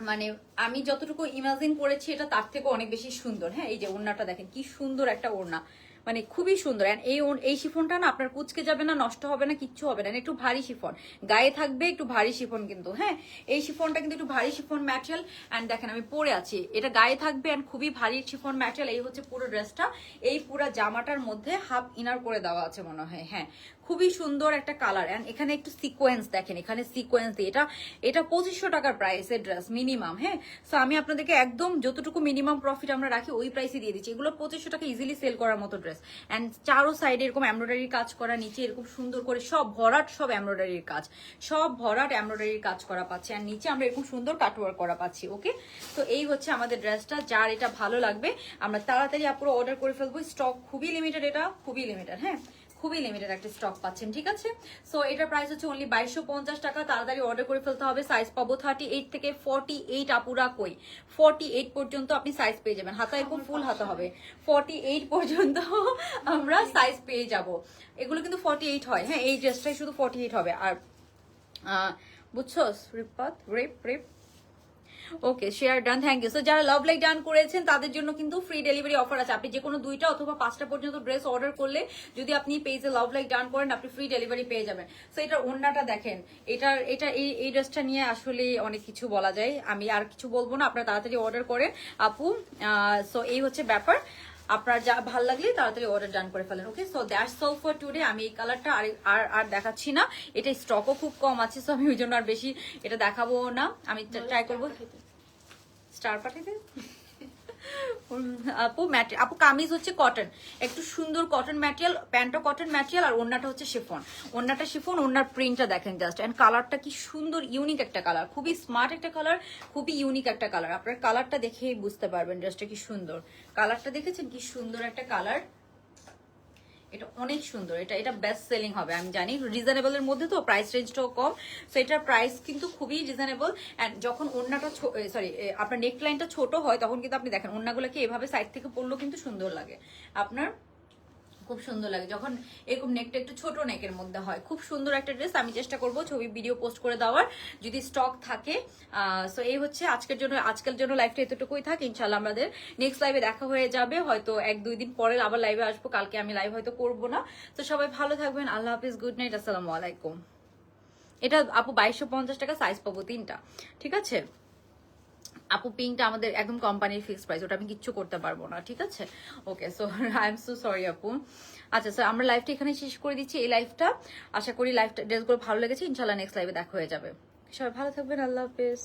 মানে আমি যতটুকু ইমাজিন করেছি এটা তার থেকে অনেক বেশি সুন্দর। হ্যাঁ এই যে ওড়নাটা দেখেন কি সুন্দর একটা ওড়না, মানে খুবই সুন্দর। এন্ড এই শিফনটা না আপনার কুচকে যাবে না, নষ্ট হবে না, কিচ্ছু হবে না। একটু ভারী শিফন, গায়ে থাকবে একটু ভারী শিফন কিন্তু, হ্যাঁ এই শিফনটা কিন্তু একটু ভারী শিফন ম্যাটেরিয়াল। এন্ড দেখেন আমি পরে আছি, এটা গায়ে থাকবে এন্ড খুবই ভারী শিফন ম্যাটেরিয়াল। এই হচ্ছে পুরো ড্রেসটা, এই পুরো জামাটার মধ্যে হাফ ইনার করে দেওয়া আছে মনে হয়। হ্যাঁ খুবই সুন্দর একটা কালার। এন্ড এখানে একটু সিকোয়েন্স দেখেন, এখানে সিকোয়েন্স দিয়ে এটা 2500 টাকার প্রাইসের ড্রেস মিনিমাম। হ্যাঁ সো আমি আপনাদেরকে একদম যতটুকু মিনিমাম প্রফিট আমরা রাখি ওই প্রাইসে দিয়ে দিচ্ছি। এগুলো 2500 টাকা ইজিলি সেল করার মতো ড্রেস। এন্ড চারো সাইডে এরকম এমব্রয়ডারির কাজ করা, নিচে এরকম সুন্দর করে সব ভরাট এমব্রয়ডারির কাজ করা পাচ্ছে। আর নিচে আমরা এরকম সুন্দর কাটওয়ার্ক করা পাচ্ছি। ওকে তো এই হচ্ছে আমাদের ড্রেসটা। যার এটা ভালো লাগবে আমরা তাড়াতাড়ি আপুরো অর্ডার করে ফেলবো। স্টক খুবই লিমিটেড, এটা খুবই লিমিটেড, হ্যাঁ খুবই লিমিটেড একটা স্টক পাচ্ছেন, ঠিক আছে। সো এটার প্রাইস হচ্ছে অনলি 2250 টাকা। তাড়াতাড়ি অর্ডার করে ফেলতে হবে। সাইজ পাবো 38 থেকে 48 আপুরা কই 48 পর্যন্ত আপনি সাইজ পেয়ে যাবেন। হাতা এরকম ফুল হাতা হবে, 48 পর্যন্ত আমরা সাইজ পেয়ে যাব। এগুলো কিন্তু 48 হয়, হ্যাঁ এই ড্রেসটাই শুধু 48 হবে। আর বুঝছো রেপ ওকে share done, thank you. So যারা লাভ লাইক ডান করেছেন তাদের জন্য কিন্তু ফ্রি ডেলিভারি অফার আছে। আপনি যে কোনো 2টা অথবা 5টা পর্যন্ত ড্রেস অর্ডার করলে যদি আপনি পেজে লাভ লাইক ডান করেন আপনি ফ্রি ডেলিভারি পেয়ে যাবেন। সো এটার ওড়নাটা দেখেন, এই ড্রেসটা নিয়ে আসলে অনেক কিছু বলা যায়, আমি আর কিছু বলবো না। আপনারা তাড়াতাড়ি অর্ডার করেন আপু। সো এই হচ্ছে ব্যাপার, আপনার যা ভালো লাগলে তাড়াতাড়ি অর্ডার ডান করে ফেলেন। Okay so that's all for today. আমি এই কালারটা আর দেখাচ্ছি না, এটা স্টকও খুব কম আছে। সো আমি ওই জন্য আর বেশি এটা দেখাবো না। আমি ট্রাই করবো স্টার পাঠাতে। আপু কামিজ হচ্ছে কটন, একটু সুন্দর কটন ম্যাটেরিয়াল, প্যান্টও কটন ম্যাটেরিয়াল, আর ওড়নাটা হচ্ছে শিফন। ওড়নার প্রিন্টটা দেখেন জাস্ট। এন্ড কালারটা কি সুন্দর, ইউনিক একটা কালার, খুবই স্মার্ট একটা কালার, খুবই ইউনিক একটা কালার। আপনার কালারটা দেখেই বুঝতে পারবেন ড্রেসটা কি সুন্দর। কালারটা দেখেছেন কি সুন্দর একটা কালার, এটা অনেক সুন্দর। এটা বেস্ট সেলিং হবে আমি জানি। রিজনেবল এর মধ্যে তো, প্রাইস রেঞ্জটাও কম। সো এটার প্রাইস কিন্তু খুবই রিজনেবল। এন্ড যখন ওড়নাটা আপনার নেক লাইনটা ছোট হয় তখন কিন্তু আপনি দেখেন ওড়নাগুলোকে এভাবে সাইড থেকে পরলেও কিন্তু সুন্দর লাগে, আপনার খুব সুন্দর লাগে যখন এরকম নেকটা একটু ছোট নেকের মধ্যে হয়। খুব সুন্দর একটা ড্রেস। আমি চেষ্টা করবো ছবি ভিডিও পোস্ট করে দেওয়ার যদি স্টক থাকে। সো এই হচ্ছে আজকের জন্য লাইভটা এতটুকুই থাক। ইনশাল্লাহ আমাদের নেক্সট লাইভে দেখা হয়ে যাবে, হয়তো 1-2 দিন পরে আবার লাইভে আসবো। কালকে আমি লাইভ হয়তো করবো না। তো সবাই ভালো থাকবেন, আল্লাহ হাফিজ, গুড নাইট, আসসালামু আলাইকুম। এটা আপু 2250 টাকা, সাইজ পাবো 3টা, ঠিক আছে। আপু পিঙ্কটা আমাদের একদম কোম্পানির ফিক্সড প্রাইস, ওটা আমি কিচ্ছু করতে পারবো না, ঠিক আছে? Okay, so I am so sorry আপু। আচ্ছা, সো আমরা লাইভটা এখানে শেষ করে দিচ্ছি, এই লাইভটা। আশা করি লাইভটা ড্রেসগুলো ভালো লেগেছে, ইনশাল্লাহ নেক্সট লাইভে দেখা হয়ে যাবে। সবাই ভালো থাকবেন, আল্লাহ হাফেজ।